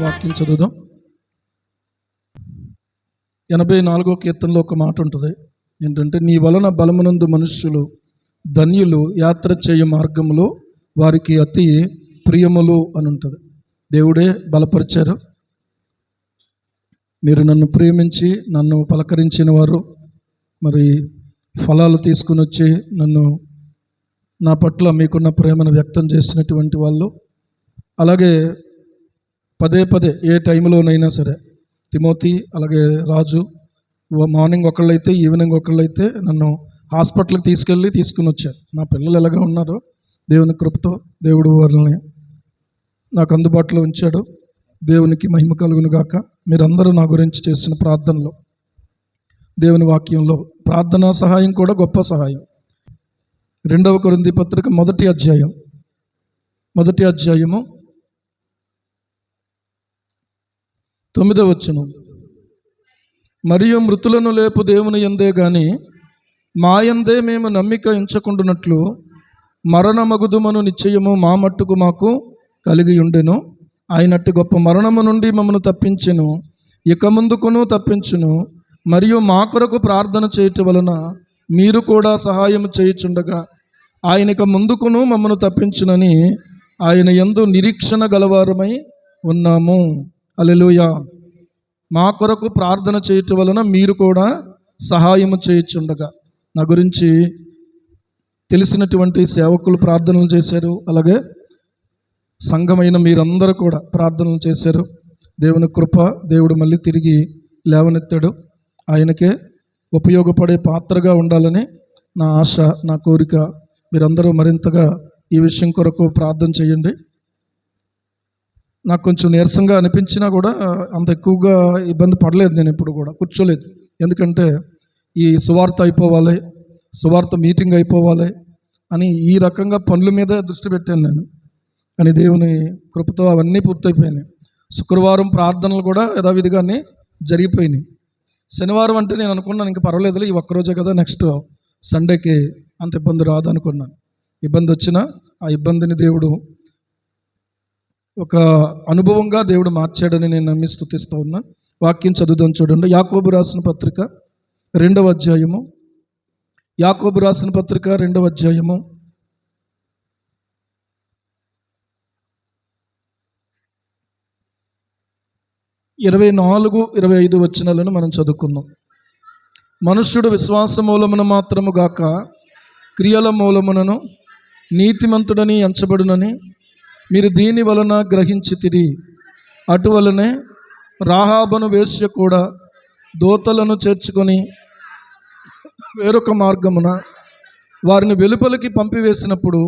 వాక్యం చదువుదాం. 84వ కీర్తనలో ఒక మాట ఉంటుంది. ఏంటంటే, నీ వలన బలమునందు మనుష్యులు ధన్యులు, యాత్ర చేయ మార్గములో వారికి అతి ప్రియములు అని ఉంటుంది. దేవుడే బలపరిచారు. మీరు నన్ను ప్రేమించి నన్ను పలకరించిన వారు, మరి ఫలాలు తీసుకుని వచ్చి నన్ను నా పట్ల మీకున్న ప్రేమను వ్యక్తం చేసినటువంటి వాళ్ళు, అలాగే పదే పదే ఏ టైంలోనైనా సరే తిమోతి, అలాగే రాజు, మార్నింగ్ ఒకళ్ళైతే ఈవినింగ్ ఒకళ్ళైతే నన్ను హాస్పిటల్కి తీసుకుని వచ్చారు. నా పిల్లలు ఎలాగ ఉన్నారో దేవుని కృపతో దేవుడు వారిని నాకు అందుబాటులో ఉంచాడు. దేవునికి మహిమ కలుగును గాక. మీరందరూ నా గురించి చేసిన ప్రార్థనలో, దేవుని వాక్యంలో ప్రార్థనా సహాయం కూడా గొప్ప సహాయం. 2వ కొరింథీ పత్రిక 1వ అధ్యాయము 9వ వచనం. మరియు మృతులను లేపు దేవుని యందే గాని మా యందే మేము నమ్మిక ఉంచకుండునట్లు మరణమగుదుమను నిశ్చయము మా మట్టుకు మాకు కలిగి ఉండెను. ఆయనట్టి గొప్ప మరణము నుండి మమ్మను తప్పించెను, ఇక ముందుకును తప్పించును. మరియు మా కొరకు ప్రార్థన చేయటం వలన మీరు కూడా సహాయం చేయుచుండగా ఆయనక ముందుకును మమ్మను తప్పించునని ఆయన యందు నిరీక్షణ గలవారమై ఉన్నాము. హల్లెలూయా. మా కొరకు ప్రార్థన చేయటం వలన మీరు కూడా సహాయము చేయుచుండగా. నా గురించి తెలిసినటువంటి సేవకులు ప్రార్థనలు చేశారు, అలాగే సంఘమైన మీరందరూ కూడా ప్రార్థనలు చేశారు. దేవుని కృప, దేవుడు మళ్ళీ తిరిగి లేవనెత్తాడు. ఆయనకే ఉపయోగపడే పాత్రగా ఉండాలని నా ఆశ, నా కోరిక. మీరందరూ మరింతగా ఈ విషయం కొరకు ప్రార్థన చేయండి. నాకు కొంచెం నీరసంగా అనిపించినా కూడా అంత ఎక్కువగా ఇబ్బంది పడలేదు. నేను ఎప్పుడు కూడా కూర్చోలేదు. ఎందుకంటే ఈ సువార్త అయిపోవాలి, సువార్త మీటింగ్ అయిపోవాలి అని ఈ రకంగా పనుల మీద దృష్టి పెట్టాను నేను. కానీ దేవుని కృపతో అవన్నీ పూర్తయిపోయినాయి. శుక్రవారం ప్రార్థనలు కూడా యథావిధిగానే జరిగిపోయినాయి. శనివారం అంటే నేను అనుకున్నాను ఇంకా పర్వాలేదులే, ఈ ఒక్కరోజే కదా, నెక్స్ట్ సండేకి అంత ఇబ్బంది రాదు అనుకున్నాను. ఇబ్బంది వచ్చినా ఆ ఇబ్బందిని దేవుడు ఒక అనుభవంగా దేవుడు మార్చాడని నేను నమ్మి స్తుతిస్తూ ఉన్నా. వాక్యం చదువుదాం చూడండి. యాకోబు రాసిన పత్రిక 2వ అధ్యాయము. యాకోబు రాసిన పత్రిక 2వ అధ్యాయము 24, 25 వచనాలను మనం చదువుకుందాం. మనుష్యుడు విశ్వాస మూలమున మాత్రము గాక క్రియల మూలమునను నీతిమంతుడని ఎంచబడునని మీరు దీని వలన గ్రహించితిరి. అటువలనే రాహాబను వేశ్య కూడా దూతలను చేర్చుకొని వేరొక మార్గమున వారిని వెలుపలికి పంపివేసినప్పుడు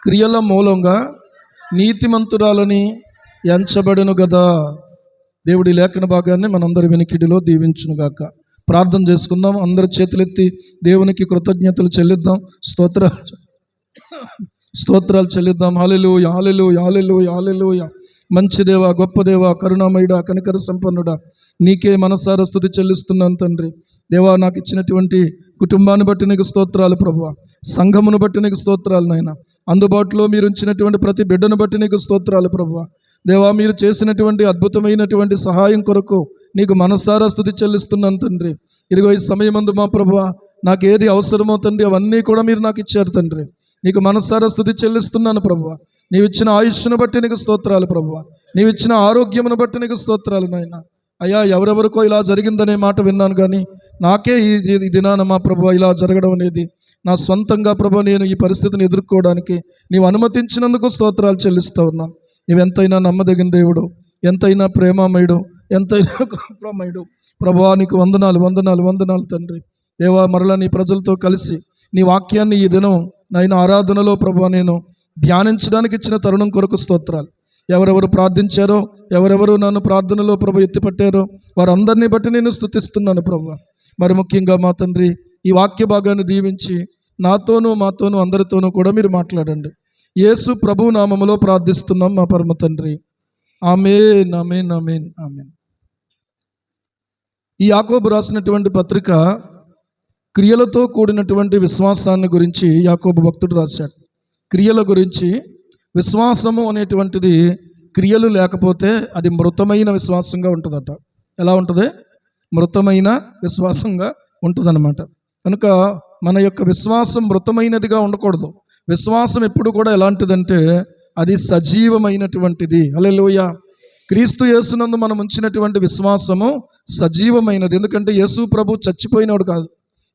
క్రియల మూలంగా నీతిమంతురాలని ఎంచబడును గదా. దేవుడి లేఖన భాగాన్ని మనందరి వెనికిడిలో దీవించునుగాక. ప్రార్థన చేసుకుందాం. అందరి చేతులెత్తి దేవునికి కృతజ్ఞతలు చెల్లిద్దాం, స్తోత్రాలు చెల్లిద్దాం. హల్లెలూయా, హల్లెలూయా, హల్లెలూయా, హల్లెలూయా. మంచి దేవ, గొప్ప దేవ, కరుణామయుడా, కనికర సంపన్నుడా, నీకే మనసారా స్తుతి చెల్లిస్తున్నాను తండ్రి. దేవా, నాకు ఇచ్చినటువంటి కుటుంబాన్ని బట్టి నీకు స్తోత్రాలు ప్రభువా. సంఘమును బట్టి నీకు స్తోత్రాలు నాయన. అందుబాటులో మీరు ఉంచినటువంటి ప్రతి బిడ్డను బట్టి నీకు స్తోత్రాలు ప్రభువా. దేవా, మీరు చేసినటువంటి అద్భుతమైనటువంటి సహాయం కొరకు నీకు మనసారా స్తుతి చెల్లిస్తున్నాను తండ్రి. ఇదిగో ఈ సమయమందు మా ప్రభువా, నాకు ఏది అవసరమో తండ్రి అవన్నీ కూడా మీరు నాకు ఇచ్చారు తండ్రి. నీకు మనసారా స్తుతి చెల్లిస్తున్నాను ప్రభువా. నీవు ఇచ్చిన ఆయుష్ను బట్టి నీకు స్తోత్రాలు ప్రభువా. నీవు ఇచ్చిన ఆరోగ్యమును బట్టి నీకు స్తోత్రాలు నాయన. అయ్యా, ఎవరెవరికో ఇలా జరిగిందనే మాట విన్నాను, కానీ నాకే ఈ దినాన మా ప్రభువా ఇలా జరగడం అనేది నా స్వంతంగా ప్రభువా నేను ఈ పరిస్థితిని ఎదుర్కోవడానికి నీవు అనుమతించినందుకు స్తోత్రాలు చెల్లిస్తూ ఉన్నాం. నీవెంతైనా నమ్మదగిన దేవుడు, ఎంతైనా ప్రేమమయుడు, ఎంతైనా కృపామయుడు ప్రభువా. నీకు వందనాలు, వందనాలు, వందనాలు తండ్రి. దేవా, మరలా నీ ప్రజలతో కలిసి నీ వాక్యాన్ని ఈ దినం నైనా ఆరాధనలో ప్రభువా నేను ధ్యానించడానికి ఇచ్చిన తరుణం కొరకు స్తోత్రాలు. ఎవరెవరు ప్రార్థించారో, ఎవరెవరు నన్ను ప్రార్థనలో ప్రభు ఎత్తిపట్టారో వారందరినీ బట్టి నేను స్తుతిస్తున్నాను ప్రభువా. మరి ముఖ్యంగా మా తండ్రి, ఈ వాక్య భాగాన్ని దీవించి నాతోనూ మాతోనూ అందరితోనూ కూడా మీరు మాట్లాడండి. యేసు ప్రభు నామములో ప్రార్థిస్తున్నాం మా పరమ తండ్రి. ఆమేన్, ఆమేన్, ఆమేన్, ఆమేన్. ఈ యాకోబు రాసినటువంటి పత్రిక క్రియలతో కూడినటువంటి విశ్వాసాన్ని గురించి యాకోబు భక్తుడు రాశాడు. క్రియల గురించి, విశ్వాసము అనేటువంటిది క్రియలు లేకపోతే అది మృతమైన విశ్వాసంగా ఉంటుందట. ఎలా ఉంటుంది? మృతమైన విశ్వాసంగా ఉంటుందన్నమాట. కనుక మన యొక్క విశ్వాసం మృతమైనదిగా ఉండకూడదు. విశ్వాసం ఎప్పుడు కూడా ఎలాంటిదంటే అది సజీవమైనటువంటిది. హల్లెలూయా. క్రీస్తు యేసునందు మనం ఉంచినటువంటి విశ్వాసము సజీవమైనది. ఎందుకంటే యేసు ప్రభు చచ్చిపోయినాడు కాదు.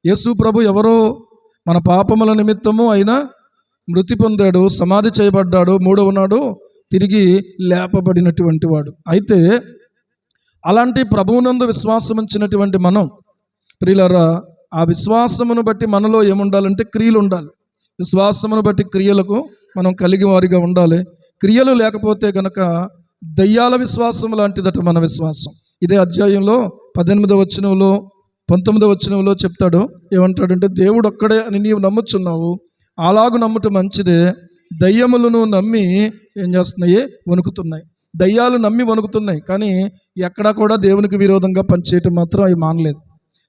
యేసు ప్రభు ఎవరో మన పాపముల నిమిత్తము ఆయన మృతి పొందాడు, సమాధి చేయబడ్డాడు, మూడవ నాడు తిరిగి లేపబడినటువంటి వాడు. అయితే అలాంటి ప్రభువునందు విశ్వాసం ఉంచినటువంటి మనం ప్రియులారా, ఆ విశ్వాసమును బట్టి మనలో ఏముండాలంటే క్రియలు ఉండాలి. విశ్వాసమును బట్టి క్రియలకు మనం కలిగి వారిగా ఉండాలి. క్రియలు లేకపోతే గనక దయ్యాల విశ్వాసం లాంటిదట మన విశ్వాసం. ఇదే అధ్యాయంలో 18వ వచనంలో 19వ వచనంలో చెప్తాడు. ఏమంటాడంటే, దేవుడు ఒక్కడే అని నీవు నమ్ముచున్నావు, అలాగు నమ్ముట మంచిదే. దయ్యములను నమ్మి ఏం చేస్తున్నాయి? వణుకుతున్నాయి. దయ్యాలు నమ్మి వణుకుతున్నాయి, కానీ ఎక్కడా కూడా దేవునికి విరోధంగా పనిచేయటం మాత్రం అవి మానలేదు.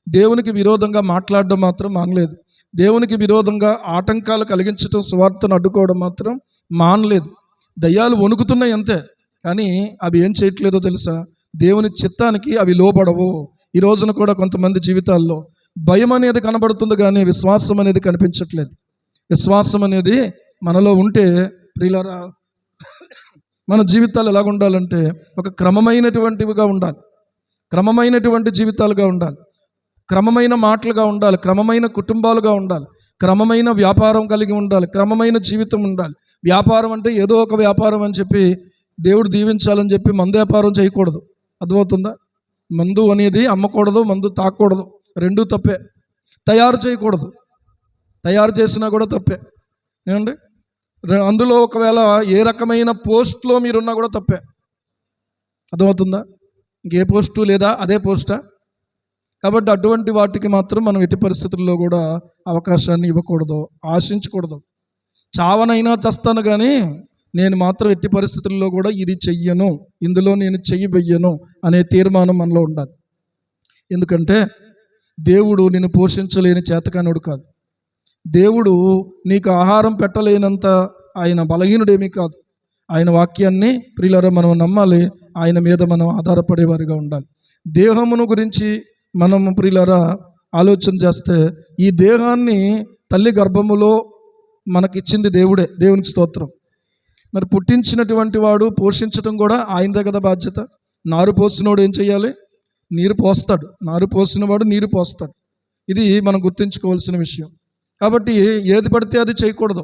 దేవునికి విరోధంగా మాట్లాడడం మాత్రం మానలేదు. దేవునికి విరోధంగా ఆటంకాలు కలిగించడం, సువార్తను అడ్డుకోవడం మాత్రం మానలేదు. దయ్యాలు వణుకుతున్నాయి అంతే, కానీ అవి ఏం చేయట్లేదో తెలుసా? దేవుని చిత్తానికి అవి లోబడవు. ఈ రోజున కూడా కొంతమంది జీవితాల్లో భయం అనేది కనబడుతుంది, కానీ విశ్వాసం అనేది కనిపించట్లేదు. విశ్వాసం అనేది మనలో ఉంటే ప్రియులారా, మన జీవితాలు ఎలాగ ఉండాలంటే ఒక క్రమమైనటువంటివిగా ఉండాలి, క్రమమైనటువంటి జీవితాలుగా ఉండాలి, క్రమమైన మాటలుగా ఉండాలి, క్రమమైన కుటుంబాలుగా ఉండాలి, క్రమమైన వ్యాపారం కలిగి ఉండాలి, క్రమమైన జీవితం ఉండాలి. వ్యాపారం అంటే ఏదో ఒక వ్యాపారం అని చెప్పి దేవుడు దీవించాలని చెప్పి మందు వ్యాపారం చేయకూడదు. అర్థమవుతుందా? మందు అనేది అమ్మకూడదు, మందు తాకూడదు, రెండూ తప్పే. తయారు చేయకూడదు, తయారు చేసినా కూడా తప్పే. ఏమండి? అందులో ఒకవేళ ఏ రకమైన పోస్ట్లో మీరున్నా కూడా తప్పే. అర్థమవుతుందా? ఇంకే పోస్టు లేదా అదే పోస్టా? కాబట్టి అటువంటి వాటికి మాత్రం మనం ఎట్టి పరిస్థితుల్లో కూడా అవకాశాన్ని ఇవ్వకూడదు, ఆశించకూడదు. చావనైనా చస్తాను, కానీ నేను మాత్రం ఎట్టి పరిస్థితుల్లో కూడా ఇది చెయ్యను, ఇందులో నేను చెయ్యబెయ్యను అనే తీర్మానం మనలో ఉండాలి. ఎందుకంటే దేవుడు నిన్ను పోషించలేని చేతకానుడు కాదు. దేవుడు నీకు ఆహారం పెట్టలేనంత ఆయన బలహీనుడేమీ కాదు. ఆయన వాక్యాన్ని ప్రియులారా మనం నమ్మాలి, ఆయన మీద మనం ఆధారపడేవారిగా ఉండాలి. దేహమును గురించి మనము ప్రియులారా ఆలోచన చేస్తే, ఈ దేహాన్ని తల్లి గర్భములో మనకిచ్చింది దేవుడే. దేవునికి స్తోత్రం. మరి పుట్టించినటువంటి వాడు పోషించడం కూడా ఆయనదే కదా బాధ్యత. నారు పోసినవాడు ఏం చేయాలి? నీరు పోస్తాడు. నారు పోసినవాడు నీరు పోస్తాడు. ఇది మనం గుర్తుంచుకోవాల్సిన విషయం. కాబట్టి ఏది పడితే అది చేయకూడదు,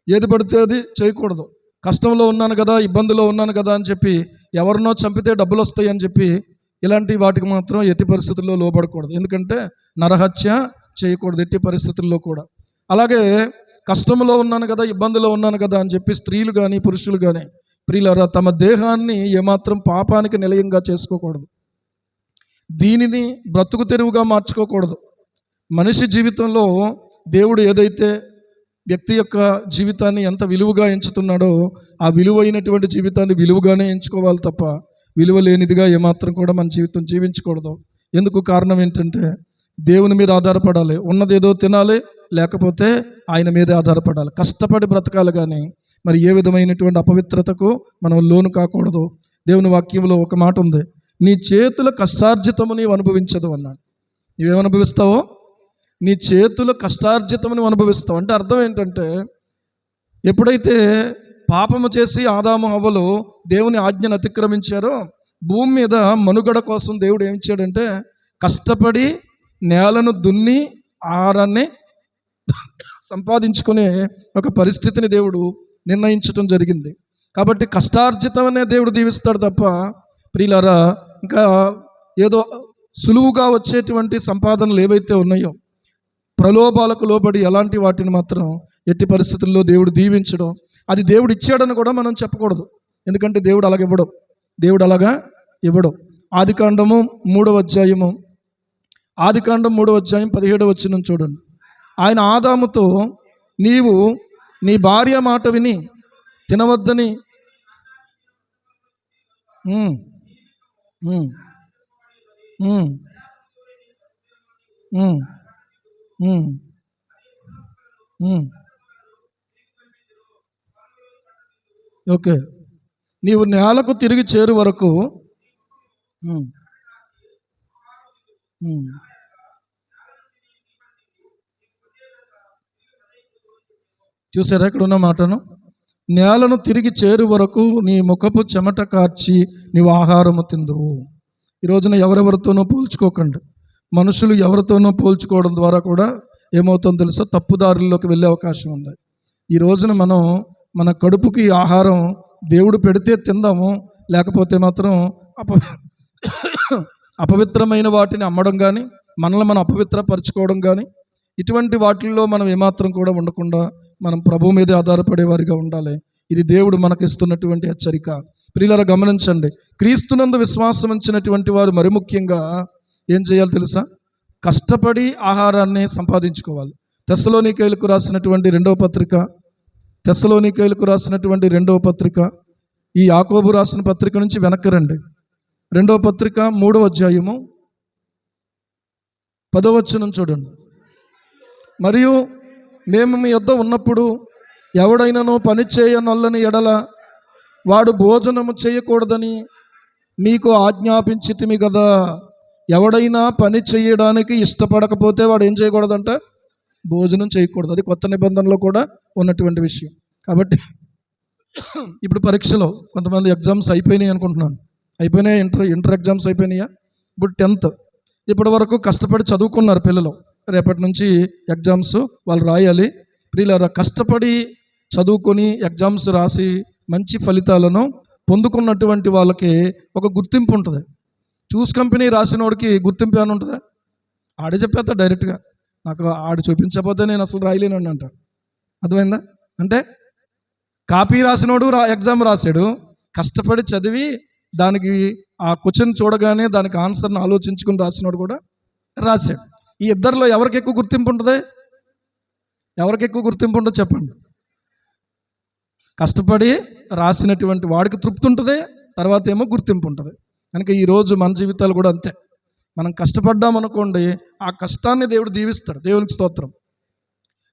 ఏది పడితే అది చేయకూడదు. కష్టంలో ఉన్నాను కదా, ఇబ్బందిలో ఉన్నాను కదా అని చెప్పి ఎవరినో చంపితే డబ్బులు వస్తాయి అని చెప్పి ఇలాంటి వాటికి మాత్రం ఎట్టి పరిస్థితుల్లో లోబడకూడదు. ఎందుకంటే నరహత్య చేయకూడదు ఎట్టి పరిస్థితుల్లో కూడా. అలాగే కష్టంలో ఉన్నాను కదా, ఇబ్బందిలో ఉన్నాను కదా అని చెప్పి స్త్రీలు కానీ పురుషులు కానీ ప్రియులారా తమ దేహాన్ని ఏమాత్రం పాపానికి నిలయంగా చేసుకోకూడదు. దీనిని బ్రతుకు తెరువుగా మార్చుకోకూడదు. మనిషి జీవితంలో దేవుడు ఏదైతే వ్యక్తి యొక్క జీవితాన్ని ఎంత విలువగా ఎంచుతున్నాడో ఆ విలువైనటువంటి జీవితాన్ని విలువగానే ఎంచుకోవాలి తప్ప విలువ లేనిదిగా ఏమాత్రం కూడా మన జీవితం జీవించకూడదు. ఎందుకు? కారణం ఏంటంటే దేవుని మీద ఆధారపడాలి. ఉన్నదేదో తినాలి, లేకపోతే ఆయన మీదే ఆధారపడాలి. కష్టపడి బ్రతకాలి, కానీ మరి ఏ విధమైనటువంటి అపవిత్రతకు మనం లోను కాకూడదు. దేవుని వాక్యంలో ఒక మాట ఉంది, నీ చేతుల కష్టార్జితము నీవు అనుభవించదు అన్నాడు. నీవేమనుభవిస్తావో? నీ చేతుల కష్టార్జితము నువ్వు అనుభవిస్తావు. అంటే అర్థం ఏంటంటే, ఎప్పుడైతే పాపము చేసి ఆదాము హవ్వలు దేవుని ఆజ్ఞను అతిక్రమించారో, భూమి మీద మనుగడ కోసం దేవుడు ఏం ఇచ్చాడంటే కష్టపడి నేలను దున్ని ఆహారాన్ని సంపాదించుకునే ఒక పరిస్థితిని దేవుడు నిర్ణయించడం జరిగింది. కాబట్టి కష్టార్జితమనే దేవుడు దీవిస్తాడు తప్ప ప్రియులారా ఇంకా ఏదో సులువుగా వచ్చేటువంటి సంపాదనలు ఏవైతే ఉన్నాయో ప్రలోభాలకు లోబడి ఎలాంటి వాటిని మాత్రం ఎట్టి పరిస్థితుల్లో దేవుడు దీవించడం, అది దేవుడు ఇచ్చాడని కూడా మనం చెప్పకూడదు. ఎందుకంటే దేవుడు అలాగ ఇవ్వడు, దేవుడు అలాగా ఇవ్వడు. ఆదికాండము 3వ అధ్యాయం 17వ వచనం చూడండి. ఆయన ఆదాముతో, నీవు నీ భార్య మాట విని తినవద్దని ఓకే. నీవు నేలకు తిరిగి చేరు వరకు ఉమ్, ఉమ్. చూసారా ఇక్కడ ఉన్న మాటను? నేలను తిరిగి చేరు వరకు నీ ముఖపు చెమట కార్చి నీవు ఆహారము తిందువు. ఈ రోజున ఎవరెవరితోనో పోల్చుకోకండి. మనుషులు ఎవరితోనో పోల్చుకోవడం ద్వారా కూడా ఏమవుతుందో తెలుసా, తప్పుదారుల్లోకి వెళ్ళే అవకాశం ఉంది. ఈ రోజున మనం మన కడుపుకి ఆహారం దేవుడు పెడితే తిందాము, లేకపోతే మాత్రం అపవిత్రమైన వాటిని అమ్మడం కానీ, మనల్ని మనం అపవిత్రపరచుకోవడం కానీ, ఇటువంటి వాటిల్లో మనం ఏమాత్రం కూడా ఉండకుండా మనం ప్రభు మీదే ఆధారపడేవారిగా ఉండాలి. ఇది దేవుడు మనకిస్తున్నటువంటి హెచ్చరిక. ప్రియులారా గమనించండి, క్రీస్తునందు విశ్వాసం ఉంచినటువంటి వారు మరి ముఖ్యంగా ఏం చేయాలి తెలుసా? కష్టపడి ఆహారాన్ని సంపాదించుకోవాలి. తెస్సలోనికైలకు రాసినటువంటి రెండవ పత్రిక, ఈ యాకోబు రాసిన పత్రిక నుంచి వెనక్కి రండి. 2వ పత్రిక 3వ అధ్యాయము 10వ వచనం చూడండి. మరియు మేము మీ యొద్ద ఉన్నప్పుడు ఎవడైనాను పని చేయనొల్లని ఎడల వాడు భోజనము చేయకూడదని మీకు ఆజ్ఞాపించితిమి కదా. ఎవడైనా పని చేయడానికి ఇష్టపడకపోతే వాడు ఏం చేయకూడదంట? భోజనం చేయకూడదు. అది కొత్త నిబంధనలో కూడా ఉన్నటువంటి విషయం. కాబట్టి ఇప్పుడు పరీక్షలో కొంతమంది ఎగ్జామ్స్ అయిపోయినాయి అనుకుంటున్నాను. అయిపోయినాయి, ఇంటర్ ఎగ్జామ్స్ అయిపోయినాయా? ఇప్పుడు 10th. ఇప్పటి వరకు కష్టపడి చదువుకున్నారు పిల్లలు. రేపటి నుంచి ఎగ్జామ్స్ వాళ్ళు రాయాలి. ప్రియులారా, కష్టపడి చదువుకొని ఎగ్జామ్స్ రాసి మంచి ఫలితాలను పొందుకున్నటువంటి వాళ్ళకి ఒక గుర్తింపు ఉంటుంది. చూస్ కంపెనీ రాసిన వాడికి గుర్తింపు ఏమైనా ఉంటుందా? ఆడే చెప్పేస్తా డైరెక్ట్గా, నాకు ఆడు చూపించకపోతే నేను అసలు రాయలేనండి అంటాడు. అర్థమైందా? అంటే కాపీ రాసినోడు ఎగ్జామ్ రాశాడు, కష్టపడి చదివి దానికి ఆ క్వశ్చన్ చూడగానే దానికి ఆన్సర్ని ఆలోచించుకుని రాసినోడు కూడా రాశాడు. ఈ ఇద్దరిలో ఎవరికి ఎక్కువ గుర్తింపు ఉంటుంది? ఎవరికి ఎక్కువ గుర్తింపు ఉంటుందో చెప్పండి. కష్టపడి రాసినటువంటి వాడికి తృప్తి ఉంటుంది, తర్వాత ఏమో గుర్తింపు ఉంటుంది. కనుక ఈరోజు మన జీవితాలు కూడా అంతే. మనం కష్టపడ్డామనుకోండి, ఆ కష్టాన్ని దేవుడు దీవిస్తాడు. దేవునికి స్తోత్రం.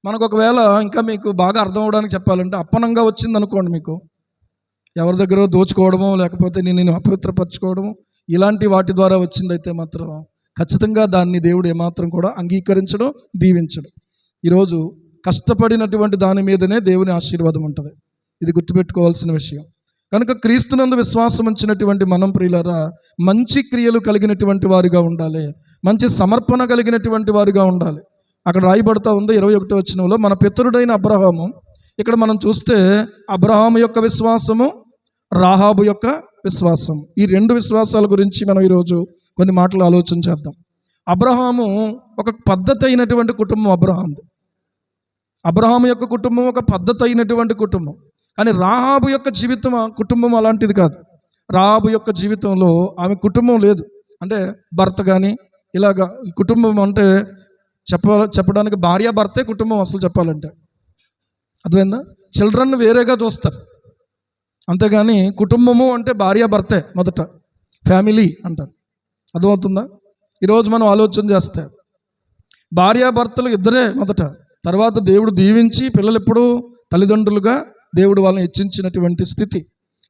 మనకు ఒకవేళ ఇంకా మీకు బాగా అర్థం అవడానికి చెప్పాలంటే, అప్పనంగా వచ్చింది అనుకోండి, మీకు ఎవరి దగ్గర దోచుకోవడమో లేకపోతే నేను అపవిత్రపరచుకోవడము ఇలాంటి వాటి ద్వారా వచ్చిందైతే మాత్రం ఖచ్చితంగా దాన్ని దేవుడు ఏమాత్రం కూడా అంగీకరించడం, దీవించడం. ఈరోజు కష్టపడినటువంటి దాని మీదనే దేవుని ఆశీర్వాదం ఉంటుంది. ఇది గుర్తుపెట్టుకోవాల్సిన విషయం. కనుక క్రీస్తునందు విశ్వాసం ఉంచినటువంటి మనం ప్రియులారా మంచి క్రియలు కలిగినటువంటి వారిగా ఉండాలి, మంచి సమర్పణ కలిగినటువంటి వారిగా ఉండాలి. అక్కడ రాయబడుతూ ఉంది 21వ వచనంలో, మన పితరుడైన అబ్రహాము. ఇక్కడ మనం చూస్తే అబ్రహాము యొక్క విశ్వాసము, రాహాబు యొక్క విశ్వాసం, ఈ రెండు విశ్వాసాల గురించి మనం ఈరోజు కొన్ని మాటలు ఆలోచన చేద్దాం. అబ్రహాము ఒక పద్ధతి అయినటువంటి కుటుంబం. అబ్రహాము యొక్క కుటుంబం ఒక పద్ధతి అయినటువంటి కుటుంబం. కానీ రాహాబు యొక్క జీవితం, కుటుంబం అలాంటిది కాదు. రాహాబు యొక్క జీవితంలో ఆమె కుటుంబం లేదు. అంటే భర్త కానీ ఇలాగా కుటుంబం అంటే చెప్పడానికి భార్య భర్తే కుటుంబం అసలు చెప్పాలంటే. అర్థమైందా? చిల్డ్రన్ వేరేగా చూస్తారు, అంతేగాని కుటుంబము అంటే భార్య భర్తే మొదట, ఫ్యామిలీ అంటారు. అర్థమవుతుందా? ఈరోజు మనం ఆలోచన చేస్తే భార్యాభర్తలు ఇద్దరే మొదట, తర్వాత దేవుడు దీవించి పిల్లలు ఎప్పుడు తల్లిదండ్రులుగా దేవుడు వాళ్ళని హెచ్చించినటువంటి స్థితి.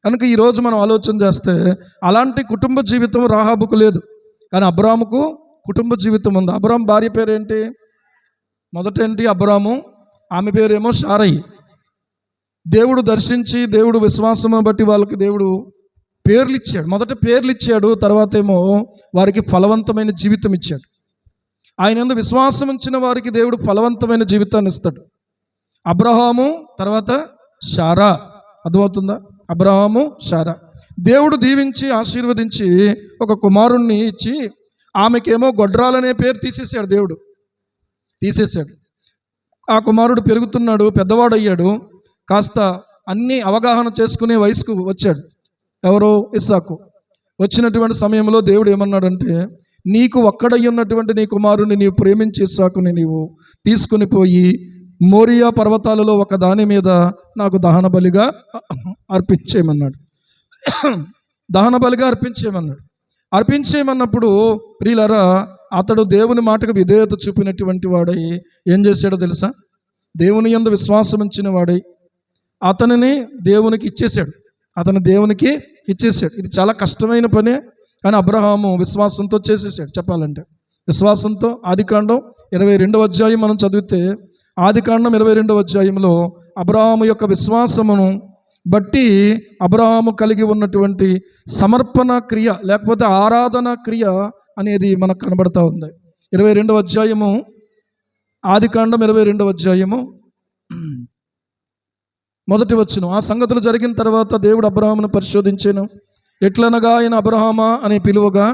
కనుక ఈరోజు మనం ఆలోచన చేస్తే అలాంటి కుటుంబ జీవితం రాహాబుకు లేదు. కానీ అబ్రాముకు కుటుంబ జీవితం ఉంది. అబ్రాము భార్య పేరేంటి? మొదట ఏంటి? అబ్రాము. ఆమె పేరేమో శారయి. దేవుడు దర్శించి, దేవుడు విశ్వాసమును బట్టి వాళ్ళకి దేవుడు పేర్లు ఇచ్చాడు. మొదట పేర్లు ఇచ్చాడు, తర్వాత ఏమో వారికి ఫలవంతమైన జీవితం ఇచ్చాడు. ఆయన యందు విశ్వాసం ఉంచిన వారికి దేవుడు ఫలవంతమైన జీవితాన్ని ఇస్తాడు. అబ్రహాము, తర్వాత శారా. అర్థమవుతుందా? అబ్రహాము, శారా. దేవుడు దీవించి ఆశీర్వదించి ఒక కుమారుణ్ణి ఇచ్చి ఆమెకేమో గొడ్రాలనే పేరు తీసేశాడు. దేవుడు తీసేశాడు. ఆ కుమారుడు పెరుగుతున్నాడు, పెద్దవాడు అయ్యాడు, కాస్త అన్ని అవగాహన చేసుకునే వయసుకు వచ్చాడు. ఎవరో? ఇస్సాకు. వచ్చినటువంటి సమయంలో దేవుడు ఏమన్నాడంటే, నీకు ఒక్కడై ఉన్నటువంటి నీ కుమారుని నీవు ప్రేమించి ఇస్సాకుని నీవు తీసుకుని పోయి మోరియా పర్వతాలలో ఒక దాని మీద నాకు దహన బలిగా అర్పించేయమన్నాడు. దహన బలిగా అర్పించేయమన్నప్పుడు ప్రియులారా, అతడు దేవుని మాటకు విధేయత చూపినటువంటి వాడై ఏం చేశాడో తెలుసా? దేవుని యందు విశ్వాసం ఉంచిన వాడై అతనిని దేవునికి ఇచ్చేశాడు. అతను దేవునికి ఇచ్చేసాడు. ఇది చాలా కష్టమైన పనే, కానీ అబ్రహాము విశ్వాసంతో చేసేసాడు. చెప్పాలంటే విశ్వాసంతో ఆదికాండం 22వ అధ్యాయం మనం చదివితే, ఆదికాండం 22వ అధ్యాయంలో అబ్రహాము యొక్క విశ్వాసమును బట్టి అబ్రహాము కలిగి ఉన్నటువంటి సమర్పణ క్రియ లేకపోతే ఆరాధన క్రియ అనేది మనకు కనబడతా ఉంది. 22వ అధ్యాయము, ఆదికాండం 22వ అధ్యాయము 1వ వచనం. ఆ సంగతులు జరిగిన తర్వాత దేవుడు అబ్రహామును పరిశోధించెను. ఎట్లనగా ఆయన అబ్రహామా అని పిలువగా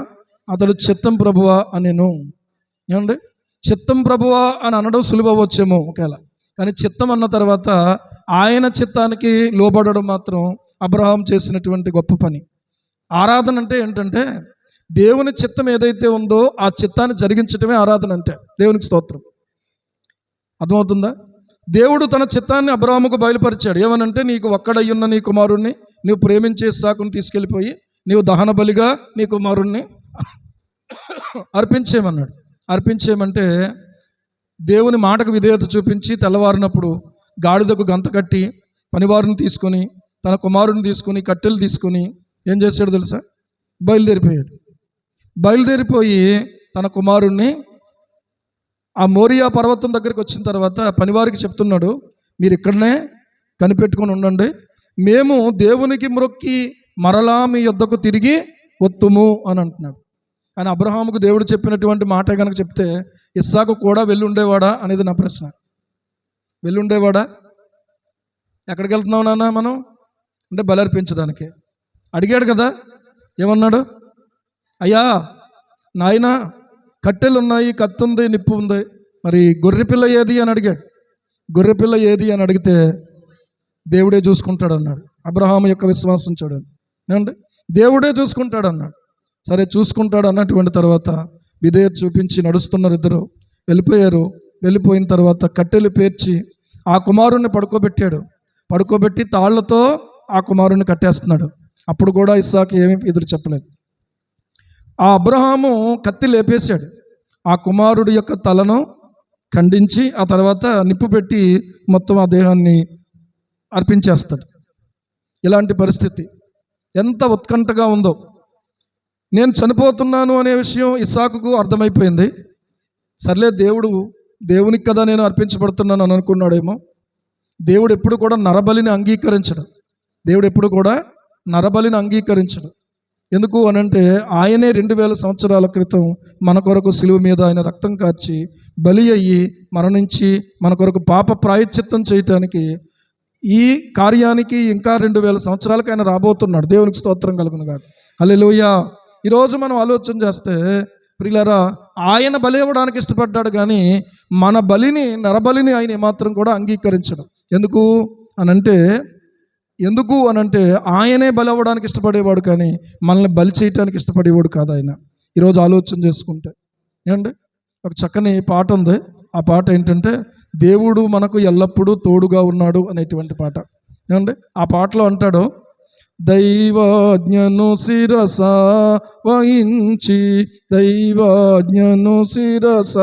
అతడు చిత్తం ప్రభువా అనెను. ఏమండి, చిత్తం ప్రభువా అని అనడం సులువవచ్చేమో ఒకవేళ, కానీ చిత్తం అన్న తర్వాత ఆయన చిత్తానికి లోబడడం మాత్రం అబ్రహాం చేసినటువంటి గొప్ప పని. ఆరాధన అంటే ఏంటంటే దేవుని చిత్తం ఏదైతే ఉందో ఆ చిత్తాన్ని జరిగించడమే ఆరాధన అంటే. దేవునికి స్తోత్రం. అర్థమవుతుందా? దేవుడు తన చిత్తాన్ని అబ్రహాముకు బయలుపరిచాడు. ఏమనంటే, నీకు ఒక్కడయ్యున్న నీ కుమారుణ్ణి నీవు ప్రేమించే ఇస్సాకును తీసుకెళ్ళిపోయి నీవు దహన బలిగా నీ కుమారుణ్ణి అర్పించేయమన్నాడు. అర్పించేయమంటే దేవుని మాటకు విధేయత చూపించి తెల్లవారినప్పుడు గాడిదకు గంత కట్టి పనివారిని తీసుకొని తన కుమారుని తీసుకొని కట్టెలు తీసుకొని ఏం చేశాడు తెలుసా? బయలుదేరిపోయాడు. బయలుదేరిపోయి తన కుమారుణ్ణి ఆ మోరియా పర్వతం దగ్గరికి వచ్చిన తర్వాత పనివారికి చెప్తున్నాడు, మీరు ఇక్కడనే కనిపెట్టుకొని ఉండండి, మేము దేవునికి మ్రొక్కి మరలా మీ యొద్దకు తిరిగి వత్తుము అని అంటున్నాడు. కానీ అబ్రహాముకు దేవుడు చెప్పినటువంటి మాట కనుక చెప్తే ఇస్సాకు కూడా వెళ్ళుండేవాడా అనేది నా ప్రశ్న. వెళ్ళుండేవాడా? ఎక్కడికి వెళ్తున్నావు నాన్న మనం అంటే బలర్పించడానికి. అడిగాడు కదా, ఏమన్నాడు? అయ్యా నాయన, కట్టెలు ఉన్నాయి, కత్తి ఉంది, నిప్పు ఉంది, మరి గొర్రెపిల్ల ఏది అని అడిగాడు. గొర్రెపిల్ల ఏది అని అడిగితే దేవుడే చూసుకుంటాడు అన్నాడు. అబ్రహాము యొక్క విశ్వాసం చూడండి. ఏమండి, దేవుడే చూసుకుంటాడు అన్నాడు. సరే చూసుకుంటాడు అన్నటువంటి తర్వాత విధేయత చూపించి నడుస్తున్నారు. ఇద్దరు వెళ్ళిపోయారు. వెళ్ళిపోయిన తర్వాత కట్టెలు పేర్చి ఆ కుమారుణ్ణి పడుకోబెట్టాడు. పడుకోబెట్టి తాళ్లతో ఆ కుమారుణ్ణి కట్టేస్తున్నాడు. అప్పుడు కూడా ఇస్సాకు ఏమీ ఎదురు చెప్పలేదు. ఆ అబ్రహాము కత్తి లేపేశాడు. ఆ కుమారుడి యొక్క తలను ఖండించి ఆ తర్వాత నిప్పు పెట్టి మొత్తం ఆ దేహాన్ని అర్పించేస్తాడు. ఇలాంటి పరిస్థితి ఎంత ఉత్కంఠగా ఉందో. నేను చనిపోతున్నాను అనే విషయం ఇస్సాకుకు అర్థమైపోయింది. సర్లే, దేవునికి కదా నేను అర్పించబడుతున్నాను అని అనుకున్నాడేమో. దేవుడు ఎప్పుడు కూడా నరబలిని అంగీకరించడు. దేవుడు ఎప్పుడు కూడా నరబలిని అంగీకరించడు. ఎందుకు అనంటే ఆయనే 2000 సంవత్సరాల క్రితం మన కొరకు సిలువ మీద ఆయన రక్తం కార్చి బలి అయ్యి మరణించి మన కొరకు పాప ప్రాయశ్చిత్తం చేయటానికి ఈ కార్యానికి ఇంకా 2000 సంవత్సరాలకు ఆయన రాబోతున్నాడు. దేవునికి స్తోత్రం కలుగును గాక. హల్లెలూయా. ఈరోజు మనం ఆలోచన చేస్తే ప్రియులారా, ఆయన బలి ఇవ్వడానికి ఇష్టపడ్డాడు, కానీ మన బలిని, నరబలిని ఆయన ఏమాత్రం కూడా అంగీకరించడం. ఎందుకు అనంటే ఆయనే బలి అవ్వడానికి ఇష్టపడేవాడు, కానీ మనల్ని బలి చేయటానికి ఇష్టపడేవాడు కాదు ఆయన. ఈరోజు ఆలోచన చేసుకుంటే ఏమండి, ఒక చక్కని పాట ఉంది. ఆ పాట ఏంటంటే, దేవుడు మనకు ఎల్లప్పుడూ తోడుగా ఉన్నాడు అనేటువంటి పాట. ఏమండి, ఆ పాటలో అంటాడు, దైవాజ్ఞను శిరస వహించి, దైవాజ్ఞను శిరస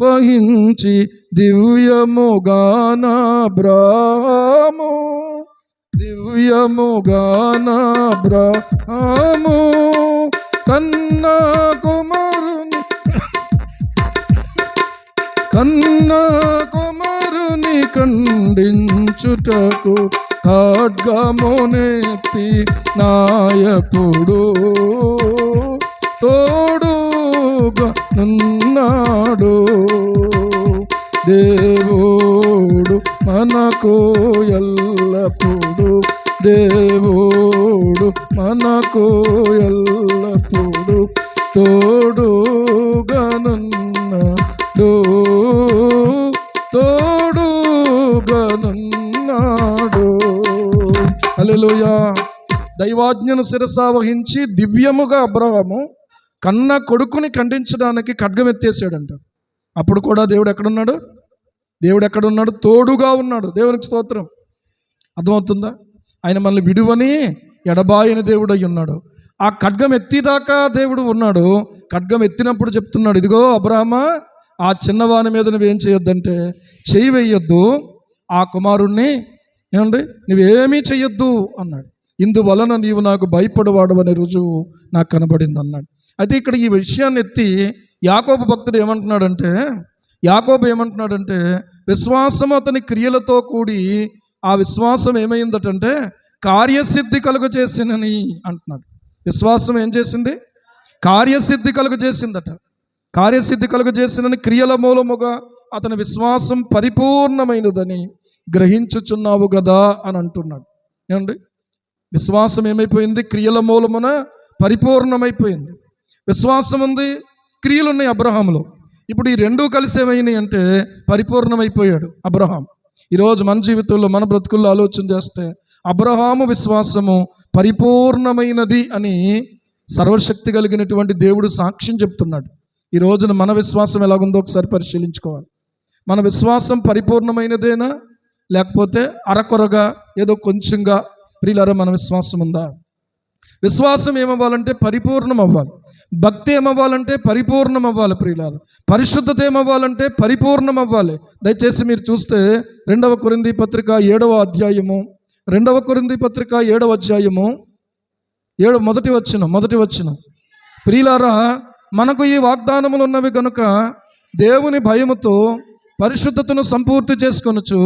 వహించి దివ్యముగాన బ్రాహ్ము, దివ్యముగాన బ్రాహ్ము కన్నా కుమారుని ఖండించుటకు ఖడ్గమునెత్తి నాయకుడు తోడుగా నున్నాడు. దేవుడు మనకు ఎల్లప్పుడు, దేవుడు మనకు ఎల్లప్పుడు తోడుగా నున్నాడు, తోడుగా నున్నాడు. హల్లెలూయా. దైవాజ్ఞను శిరసా వహించి దివ్యముగా అబ్రహాము కన్న కొడుకుని ఖండించడానికి ఖడ్గం ఎత్తేసాడంట. అప్పుడు కూడా దేవుడు ఎక్కడున్నాడు? దేవుడు ఎక్కడున్నాడు? తోడుగా ఉన్నాడు. దేవునికి స్తోత్రం. అర్థమవుతుందా? ఆయన మనల్ని విడువని ఎడబాయని దేవుడు అయి ఉన్నాడు. ఆ ఖడ్గం ఎత్తిదాకా దేవుడు ఉన్నాడు. ఖడ్గం ఎత్తినప్పుడు చెప్తున్నాడు, ఇదిగో అబ్రహామా, ఆ చిన్నవాని మీద నువ్వేం చేయొద్దంటే చెయ్యి వేయొద్దు, ఆ కుమారుణ్ణి ఏమండి నువ్వేమీ చెయ్యొద్దు అన్నాడు. ఇందువలన నీవు నాకు భయపడవాడు అనే రుజువు నాకు కనబడింది అన్నాడు. అయితే ఇక్కడ ఈ విషయాన్ని ఎత్తి యాకోబు భక్తుడు ఏమంటున్నాడంటే విశ్వాసం అతని క్రియలతో కూడి ఆ విశ్వాసం ఏమైందటంటే కార్యసిద్ధి కలుగజేసినని అంటున్నాడు. విశ్వాసం ఏం చేసింది? కార్యసిద్ధి కలుగజేసిందట. కార్యసిద్ధి కలుగజేసినని క్రియల మూలముగా అతని విశ్వాసం పరిపూర్ణమైనదని గ్రహించుచున్నావు కదా అని అంటున్నాడు. ఏమండి, విశ్వాసం ఏమైపోయింది? క్రియల మూలమున పరిపూర్ణమైపోయింది. విశ్వాసం ఉంది, క్రియలు ఉన్నాయి అబ్రహాములో. ఇప్పుడు ఈ రెండూ కలిసి ఏమైనాయి అంటే పరిపూర్ణమైపోయాడు అబ్రహాం. ఈరోజు మన జీవితంలో మన బ్రతుకుల్లో ఆలోచన చేస్తే అబ్రహాము విశ్వాసము పరిపూర్ణమైనది అని సర్వశక్తి కలిగినటువంటి దేవుడు సాక్ష్యం చెప్తున్నాడు. ఈ రోజున మన విశ్వాసం ఎలాగుందో ఒకసారి పరిశీలించుకోవాలి. మన విశ్వాసం పరిపూర్ణమైనదేనా, లేకపోతే అరకొరగా ఏదో కొంచెంగా ప్రియులారా మన విశ్వాసం ఉందా? విశ్వాసం ఏమవ్వాలంటే పరిపూర్ణం అవ్వాలి. భక్తి ఏమవ్వాలంటే పరిపూర్ణం అవ్వాలి ప్రియులారా. పరిశుద్ధత ఏమవ్వాలంటే పరిపూర్ణం అవ్వాలి. దయచేసి మీరు చూస్తే 2 కొరింథీ పత్రిక 7వ అధ్యాయము 2 కొరింథీ పత్రిక 7వ అధ్యాయము మొదటి వచనం ప్రియులారా, మనకు ఈ వాగ్దానములు ఉన్నవి గనుక దేవుని భయముతో పరిశుద్ధతను సంపూర్తి చేసుకొనుచు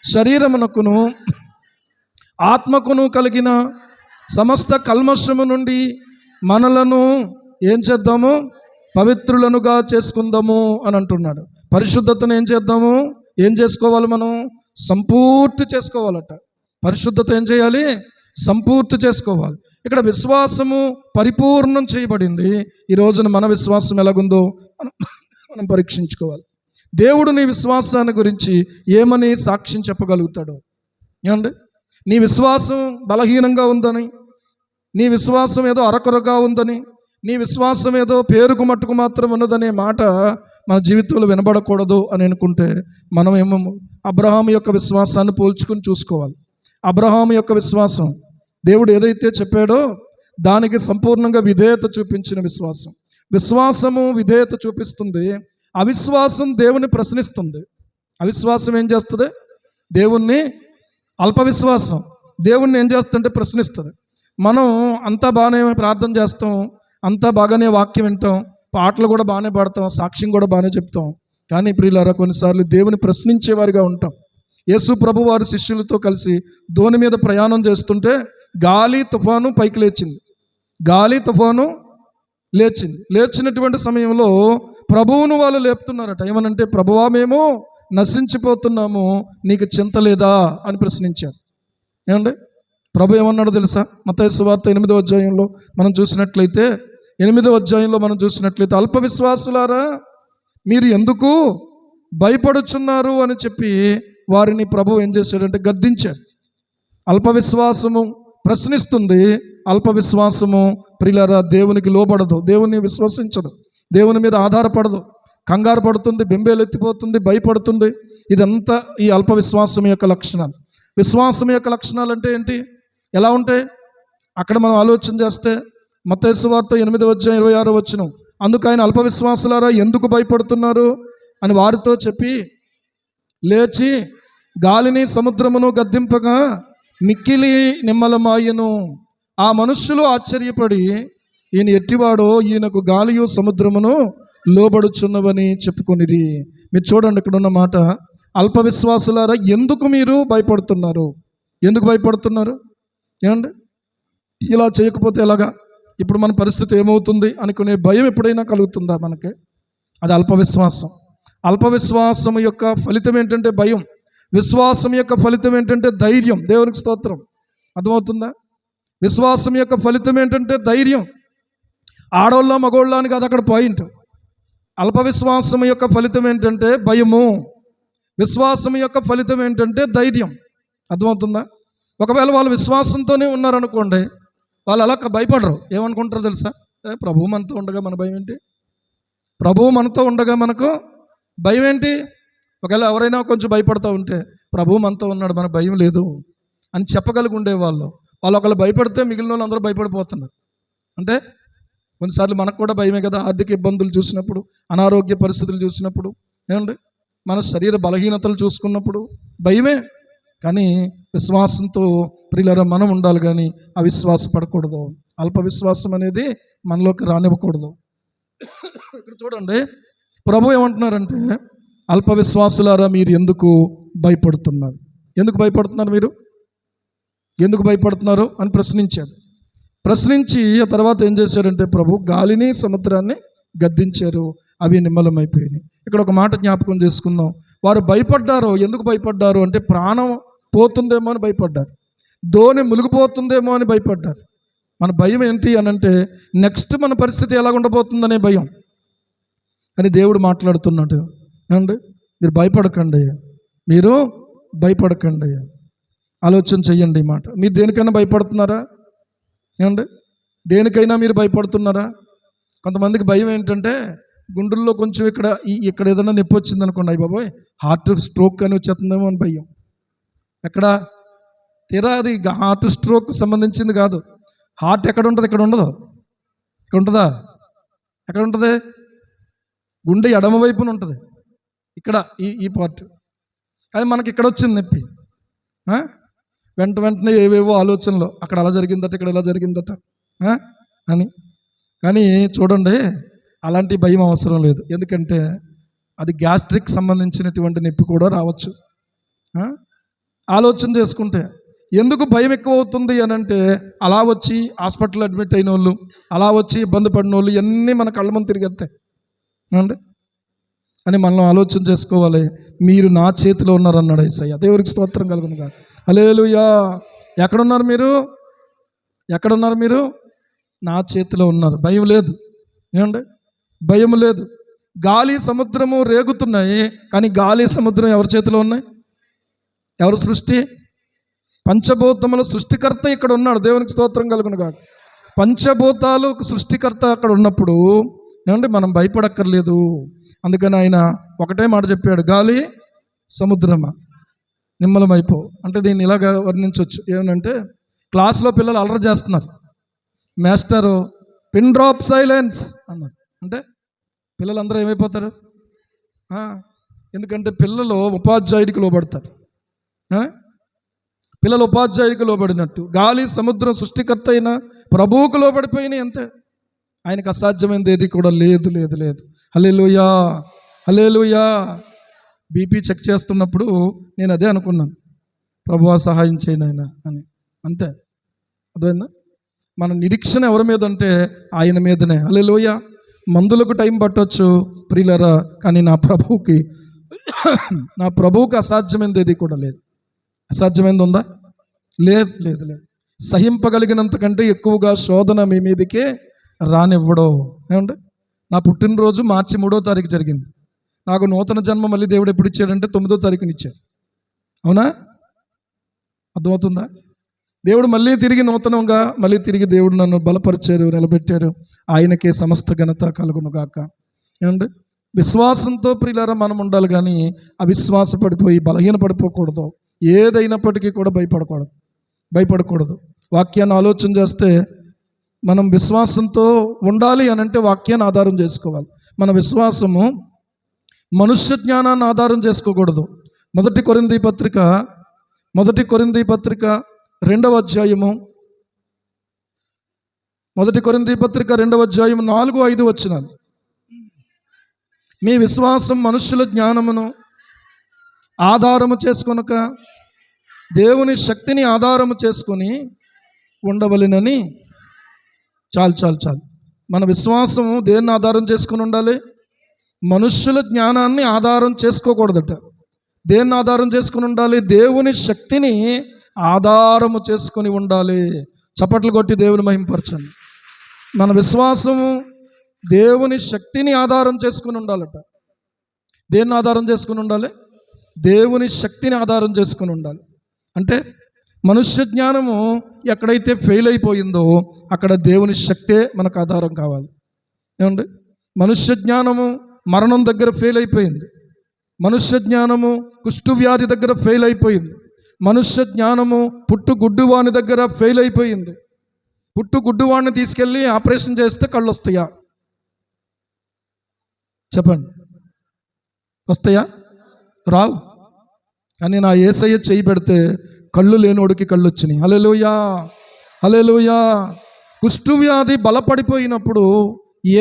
శరీరమునకును ఆత్మకును కలిగిన సమస్త కల్మషము నుండి మనలను ఏం చేద్దాము? పవిత్రులనుగా చేసుకుందాము అని అంటున్నాడు. పరిశుద్ధతను ఏం చేసుకోవాలి? మనం సంపూర్తి చేసుకోవాలట. పరిశుద్ధత ఏం చేయాలి? సంపూర్తి చేసుకోవాలి. ఇక్కడ విశ్వాసము పరిపూర్ణం చేయబడింది. ఈ రోజున మన విశ్వాసం ఎలాగుందో మనం పరీక్షించుకోవాలి. దేవుడు నీ విశ్వాసాన్ని గురించి ఏమని సాక్ష్యం చెప్పగలుగుతాడు? ఏమండి, నీ విశ్వాసం బలహీనంగా ఉందని, నీ విశ్వాసం ఏదో అరకొరగా ఉందని, నీ విశ్వాసం ఏదో పేరుకు మట్టుకు మాత్రం ఉన్నదనే మాట మన జీవితంలో వినబడకూడదు అని అనుకుంటే మనం ఏమో అబ్రహాము యొక్క విశ్వాసాన్ని పోల్చుకుని చూసుకోవాలి. అబ్రహాము యొక్క విశ్వాసం దేవుడు ఏదైతే చెప్పాడో దానికి సంపూర్ణంగా విధేయత చూపించిన విశ్వాసము విధేయత చూపిస్తుంది. అవిశ్వాసం దేవుని ప్రశ్నిస్తుంది. అవిశ్వాసం ఏం చేస్తుంది? దేవుణ్ణి అల్పవిశ్వాసం దేవుణ్ణి ఏం చేస్తుంటే ప్రశ్నిస్తుంది. మనం అంతా బాగానే ప్రార్థన చేస్తాం, అంతా బాగానే వాక్యం వింటాం, పాటలు కూడా బాగానే పాడతాం, సాక్ష్యం కూడా బాగానే చెప్తాం. కానీ ప్రియులారా, కొన్నిసార్లు దేవుని ప్రశ్నించేవారిగా ఉంటాం. యేసు ప్రభు వారి శిష్యులతో కలిసి దోణి మీద ప్రయాణం చేస్తుంటే గాలి తుఫాను పైకి లేచినటువంటి సమయంలో ప్రభువును వాళ్ళు లేపుతున్నారట. ఏమనంటే, ప్రభువా, మేము నశించిపోతున్నాము, నీకు చింత లేదా అని ప్రశ్నించారు. ఏమండి, ప్రభు ఏమన్నాడో తెలుసా? మత్తయి సువార్త 8వ అధ్యాయంలో మనం చూసినట్లయితే అల్ప విశ్వాసులారా, మీరు ఎందుకు భయపడుచున్నారు అని చెప్పి వారిని ప్రభు ఏం చేశాడంటే గద్దించాడు. అల్పవిశ్వాసము ప్రశ్నిస్తుంది. అల్పవిశ్వాసము ప్రియులారా దేవునికి లోబడదు, దేవుని విశ్వసించదు, దేవుని మీద ఆధారపడదు, కంగారు పడుతుంది, బెంబేలెత్తిపోతుంది, భయపడుతుంది. ఇదంతా ఈ అల్పవిశ్వాసం యొక్క లక్షణాలు. విశ్వాసం యొక్క లక్షణాలు అంటే ఏంటి, ఎలా ఉంటాయి? అక్కడ మనం ఆలోచన చేస్తే మత్తయి సువార్త 8వ అధ్యాయం 26వ వచనం, అందుకు ఆయన అల్పవిశ్వాసులారా ఎందుకు భయపడుతున్నారు అని వారితో చెప్పి లేచి గాలిని సముద్రమును గద్దింపగా మిక్కిలి నిమ్మలమాయెను. ఆ మనుష్యులు ఆశ్చర్యపడి, ఈయన ఎట్టివాడో, ఈయనకు గాలియు సముద్రమును లోబడుచున్నవని చెప్పుకొనిరి. మీరు చూడండి, ఇక్కడ ఉన్న మాట, అల్పవిశ్వాసులారా ఎందుకు మీరు భయపడుతున్నారు? ఎందుకు భయపడుతున్నారు? ఏమండి, ఇలా చేయకపోతే ఎలాగా, ఇప్పుడు మన పరిస్థితి ఏమవుతుంది అనుకునే భయం ఎప్పుడైనా కలుగుతుందా మనకి? అది అల్పవిశ్వాసం. అల్పవిశ్వాసం యొక్క ఫలితం ఏంటంటే భయం. విశ్వాసం యొక్క ఫలితం ఏంటంటే ధైర్యం. దేవునికి స్తోత్రం. అర్థమవుతుందా? విశ్వాసం యొక్క ఫలితం ఏంటంటే ధైర్యం. ఆడోళ్ళ మగోళ్ళ అని కాదు అక్కడ పాయింట్. అల్పవిశ్వాసం యొక్క ఫలితం ఏంటంటే భయము, విశ్వాసం యొక్క ఫలితం ఏంటంటే ధైర్యం. అర్థమవుతుందా? ఒకవేళ వాళ్ళు విశ్వాసంతోనే ఉన్నారనుకోండి, వాళ్ళు అలా భయపడరు. ఏమనుకుంటారో తెలుసా? ప్రభువు మనతో ఉండగా మన భయం ఏంటి? ప్రభువు మనతో ఉండగా మనకు భయం ఏంటి? ఒకవేళ ఎవరైనా కొంచెం భయపడుతూ ఉంటే ప్రభువు మనతో ఉన్నాడు, మన భయం లేదు అని చెప్పగలిగి ఉండేవాళ్ళు. వాళ్ళు ఒకళ్ళు భయపడితే మిగిలిన వాళ్ళు అందరూ భయపడిపోతున్నారు. అంటే కొన్నిసార్లు మనకు కూడా భయమే కదా. ఆర్థిక ఇబ్బందులు చూసినప్పుడు, అనారోగ్య పరిస్థితులు చూసినప్పుడు, ఏమండి, మన శరీర బలహీనతలు చూసుకున్నప్పుడు భయమే. కానీ విశ్వాసంతో ప్రియులారా మనం ఉండాలి, కానీ అవిశ్వాస పడకూడదు. అల్ప విశ్వాసం అనేది మనలోకి రానివ్వకూడదు. ఇక్కడ చూడండి, ప్రభు ఏమంటున్నారంటే, అల్ప విశ్వాసులారా మీరు ఎందుకు భయపడుతున్నారు? ఎందుకు భయపడుతున్నారు మీరు? ఎందుకు భయపడుతున్నారు అని ప్రశ్నించారు. ప్రశ్నించి ఆ తర్వాత ఏం చేశారంటే, ప్రభు గాలిని సముద్రాన్ని గద్దించారు, అవి నిమ్మలమైపోయినాయి. ఇక్కడ ఒక మాట జ్ఞాపకం చేసుకుందాం. వారు భయపడ్డారు. ఎందుకు భయపడ్డారు అంటే, ప్రాణం పోతుందేమో అని భయపడ్డారు, ధోని మునిగిపోతుందేమో అని భయపడ్డారు. మన భయం ఏంటి అని అంటే, నెక్స్ట్ మన పరిస్థితి ఎలా ఉండబోతుందనే భయం. అని దేవుడు మాట్లాడుతున్నాడు, ఏమండి మీరు భయపడకండి, మీరు భయపడకండి. ఆలోచన చెయ్యండి ఈ మాట. మీరు దేనికైనా భయపడుతున్నారా? ఏమండి దేనికైనా మీరు భయపడుతున్నారా? కొంతమందికి భయం ఏంటంటే, గుండెల్లో కొంచెం ఇక్కడ ఏదైనా నొప్పి వచ్చింది అనుకోండి, అయ్యి బాబోయ్ హార్ట్ స్ట్రోక్ అని వచ్చేస్తుందేమో అని భయం. ఎక్కడ తీరా అది హార్ట్ స్ట్రోక్ సంబంధించింది కాదు. హార్ట్ ఎక్కడ ఉంటుంది? ఇక్కడ ఉండదు. ఇక్కడ ఉంటుందా? ఎక్కడ ఉంటుంది? గుండె ఎడమ వైపున ఉంటుంది, ఇక్కడ ఈ పార్ట్. కానీ మనకి ఇక్కడ వచ్చింది నొప్పి. వెంటనే ఏవేవో ఆలోచనలు, అక్కడ అలా జరిగిందట, ఇక్కడ ఎలా జరిగిందట అని. కానీ చూడండి, అలాంటి భయం అవసరం లేదు. ఎందుకంటే అది గ్యాస్ట్రిక్ సంబంధించినటువంటి నొప్పి కూడా రావచ్చు. ఆలోచన చేసుకుంటే ఎందుకు భయం ఎక్కువ అవుతుంది అని అంటే, అలా వచ్చి హాస్పిటల్ అడ్మిట్ అయిన వాళ్ళు, అలా వచ్చి ఇబ్బంది పడిన వాళ్ళు ఇవన్నీ మన కళ్ళ ముందు తిరిగేస్తాయి అండి అని మనం ఆలోచన చేసుకోవాలి. మీరు నా చేతిలో ఉన్నారన్నాడు యేసయ్య. దేవునికి స్తోత్రం కలుగును గాక. హల్లెలూయా. ఎక్కడున్నారు మీరు? ఎక్కడున్నారు మీరు? నా చేతిలో ఉన్నారు. భయం లేదు, ఏమండి భయం లేదు. గాలి సముద్రము రేగుతున్నాయి, కానీ గాలి సముద్రం ఎవరి చేతిలో ఉన్నాయి? ఎవరు సృష్టి? పంచభూతముల సృష్టికర్త ఇక్కడ ఉన్నాడు. దేవునికి స్తోత్రం కలుగును గాక. పంచభూతాలు సృష్టికర్త అక్కడ ఉన్నప్పుడు ఏమంటే మనం భయపడక్కర్లేదు. అందుకని ఆయన ఒకటే మాట చెప్పాడు, గాలి సముద్రమా నిమ్మలమైపో. అంటే దీన్ని ఇలాగ వర్ణించవచ్చు. ఏమనంటే, క్లాస్లో పిల్లలు అల్లరి చేస్తున్నారు, మాస్టరు పిన్ డ్రాప్ సైలెన్స్ అన్నారు. అంటే పిల్లలందరూ ఏమైపోతారు? ఎందుకంటే పిల్లలు ఉపాధ్యాయుడికి లోబడతారు. పిల్లలు ఉపాధ్యాయుడికి లోబడినట్టు గాలి సముద్రం సృష్టికర్త అయిన ప్రభువుకు లోబడిపోయినాయి అంతే. ఆయనకు అసాధ్యమైనది ఏది కూడా లేదు, లేదు, లేదు. హల్లెలూయా, హల్లెలూయా. బీపీ చెక్ చేస్తున్నప్పుడు నేను అదే అనుకున్నాను, ప్రభువా సహాయం చేయను ఆయన అని. అంతే, అదేనా మన నిరీక్షణ ఎవరి మీద అంటే ఆయన మీదనే. హల్లెలూయా. మందులకు టైం పట్టవచ్చు ప్రియులరా, కానీ నా ప్రభువుకి అసాధ్యమైనది ఏది కూడా లేదు. అసాధ్యమైనది ఉందా? లేదు, లేదు, లేదు. సహింపగలిగినంత కంటే ఎక్కువగా శోధన మీ మీదకే రానివ్వడో. ఏమంటే నా పుట్టినరోజు మార్చి 3వ తారీఖు జరిగింది. నాకు నూతన జన్మ మళ్ళీ దేవుడు ఎప్పుడు ఇచ్చాడంటే 9వ తారీఖుని ఇచ్చాడు. అవునా? అర్థమవుతుందా? దేవుడు మళ్ళీ తిరిగి నూతనంగా మళ్ళీ తిరిగి దేవుడు నన్ను బలపరిచారు, నిలబెట్టారు. ఆయనకే సమస్త ఘనత కలుగును గాక. ఏమండి విశ్వాసంతో ప్రియులారా మనం ఉండాలి, కానీ అవిశ్వాస పడిపోయి బలహీన పడిపోకూడదు. ఏదైనప్పటికీ కూడా భయపడకూడదు. వాక్యాన్ని ఆలోచన చేస్తే మనం విశ్వాసంతో ఉండాలి అని అంటే వాక్యాన్ని ఆధారం చేసుకోవాలి. మన విశ్వాసము మనుష్య జ్ఞానాన్ని ఆధారం చేసుకోకూడదు. మొదటి కొరింథీ పత్రిక 2వ అధ్యాయము, 4-5 వచనాలు. మీ విశ్వాసం మనుష్యుల జ్ఞానమును ఆధారము చేసుకొనక దేవుని శక్తిని ఆధారము చేసుకొని ఉండవలెనని. చాలు. మన విశ్వాసము దేన్ని ఆధారం చేసుకుని ఉండాలి? మనుష్యుల జ్ఞానాన్ని ఆధారం చేసుకోకూడదట. దేన్ని ఆధారం చేసుకుని ఉండాలి? దేవుని శక్తిని ఆధారము చేసుకొని ఉండాలి. చప్పట్లు కొట్టి దేవుని మహింపరచండి. మన విశ్వాసము దేవుని శక్తిని ఆధారం చేసుకుని ఉండాలట. దేన్ని ఆధారం చేసుకుని ఉండాలి? దేవుని శక్తిని ఆధారం చేసుకుని ఉండాలి. అంటే మనుష్య జ్ఞానము ఎక్కడైతే ఫెయిల్ అయిపోయిందో అక్కడ దేవుని శక్తే మనకు ఆధారం కావాలి. ఏమండి మనుష్య జ్ఞానము మరణం దగ్గర ఫెయిల్ అయిపోయింది. మనుష్య జ్ఞానము కుష్ఠవ్యాధి దగ్గర ఫెయిల్ అయిపోయింది. మనుష్య జ్ఞానము పుట్టుగుడ్డువాని దగ్గర ఫెయిల్ అయిపోయింది. పుట్టుగుడ్డువాడిని తీసుకెళ్ళి ఆపరేషన్ చేస్తే కళ్ళు వస్తాయా? చెప్పండి, వస్తాయా? రావు. కానీ నా యేసయ్య చేయి పెడితే కళ్ళు లేనోడికి కళ్ళు వచ్చినాయి. హల్లెలూయా, హల్లెలూయా. కుష్టు వ్యాధి బలపడిపోయినప్పుడు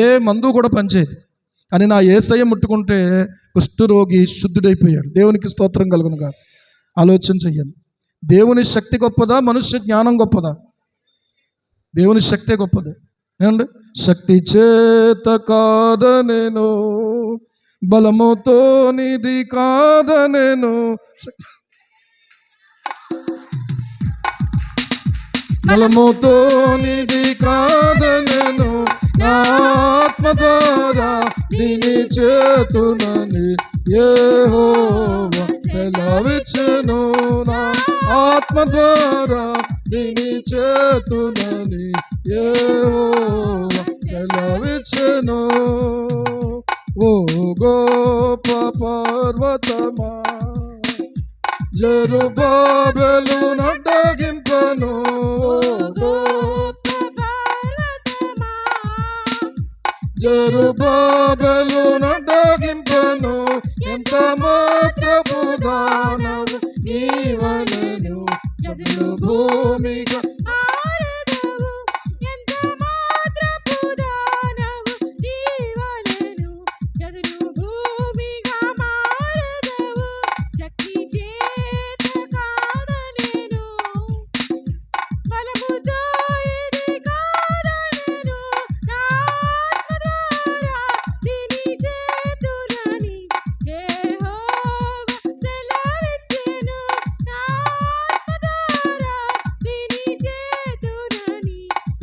ఏ మందు కూడా పనిచేయదు. కానీ నా యేసయ్య ముట్టుకుంటే కుష్ఠరోగి శుద్ధుడైపోయాడు. దేవునికి స్తోత్రం కలుగునుగా. ఆలోచన చెయ్యండి. దేవుని శక్తి గొప్పదా, మనుష్య జ్ఞానం గొప్పదా? దేవుని శక్తే గొప్పది. ఏమండి? శక్తి చేత కాదనెను, బలముతో నిధి కాదనెను, బలముతో నిధి కాదనెను, నా ఆత్మ ద్వారా దీని చేతునని యెహోవా సెలవిచ్చెను. నా ఆత్మ ద్వారా దీని చేతునని యెహోవా సెలవిచ్చెను. ఓ గొప్ప పర్వతమా, జెరుబాబెలు నడ్డగింపను. జెరుబాబెలు నడ్డగింపను, ఎంత మాత్రపు దానవు నీవనెను, చదును భూమిగా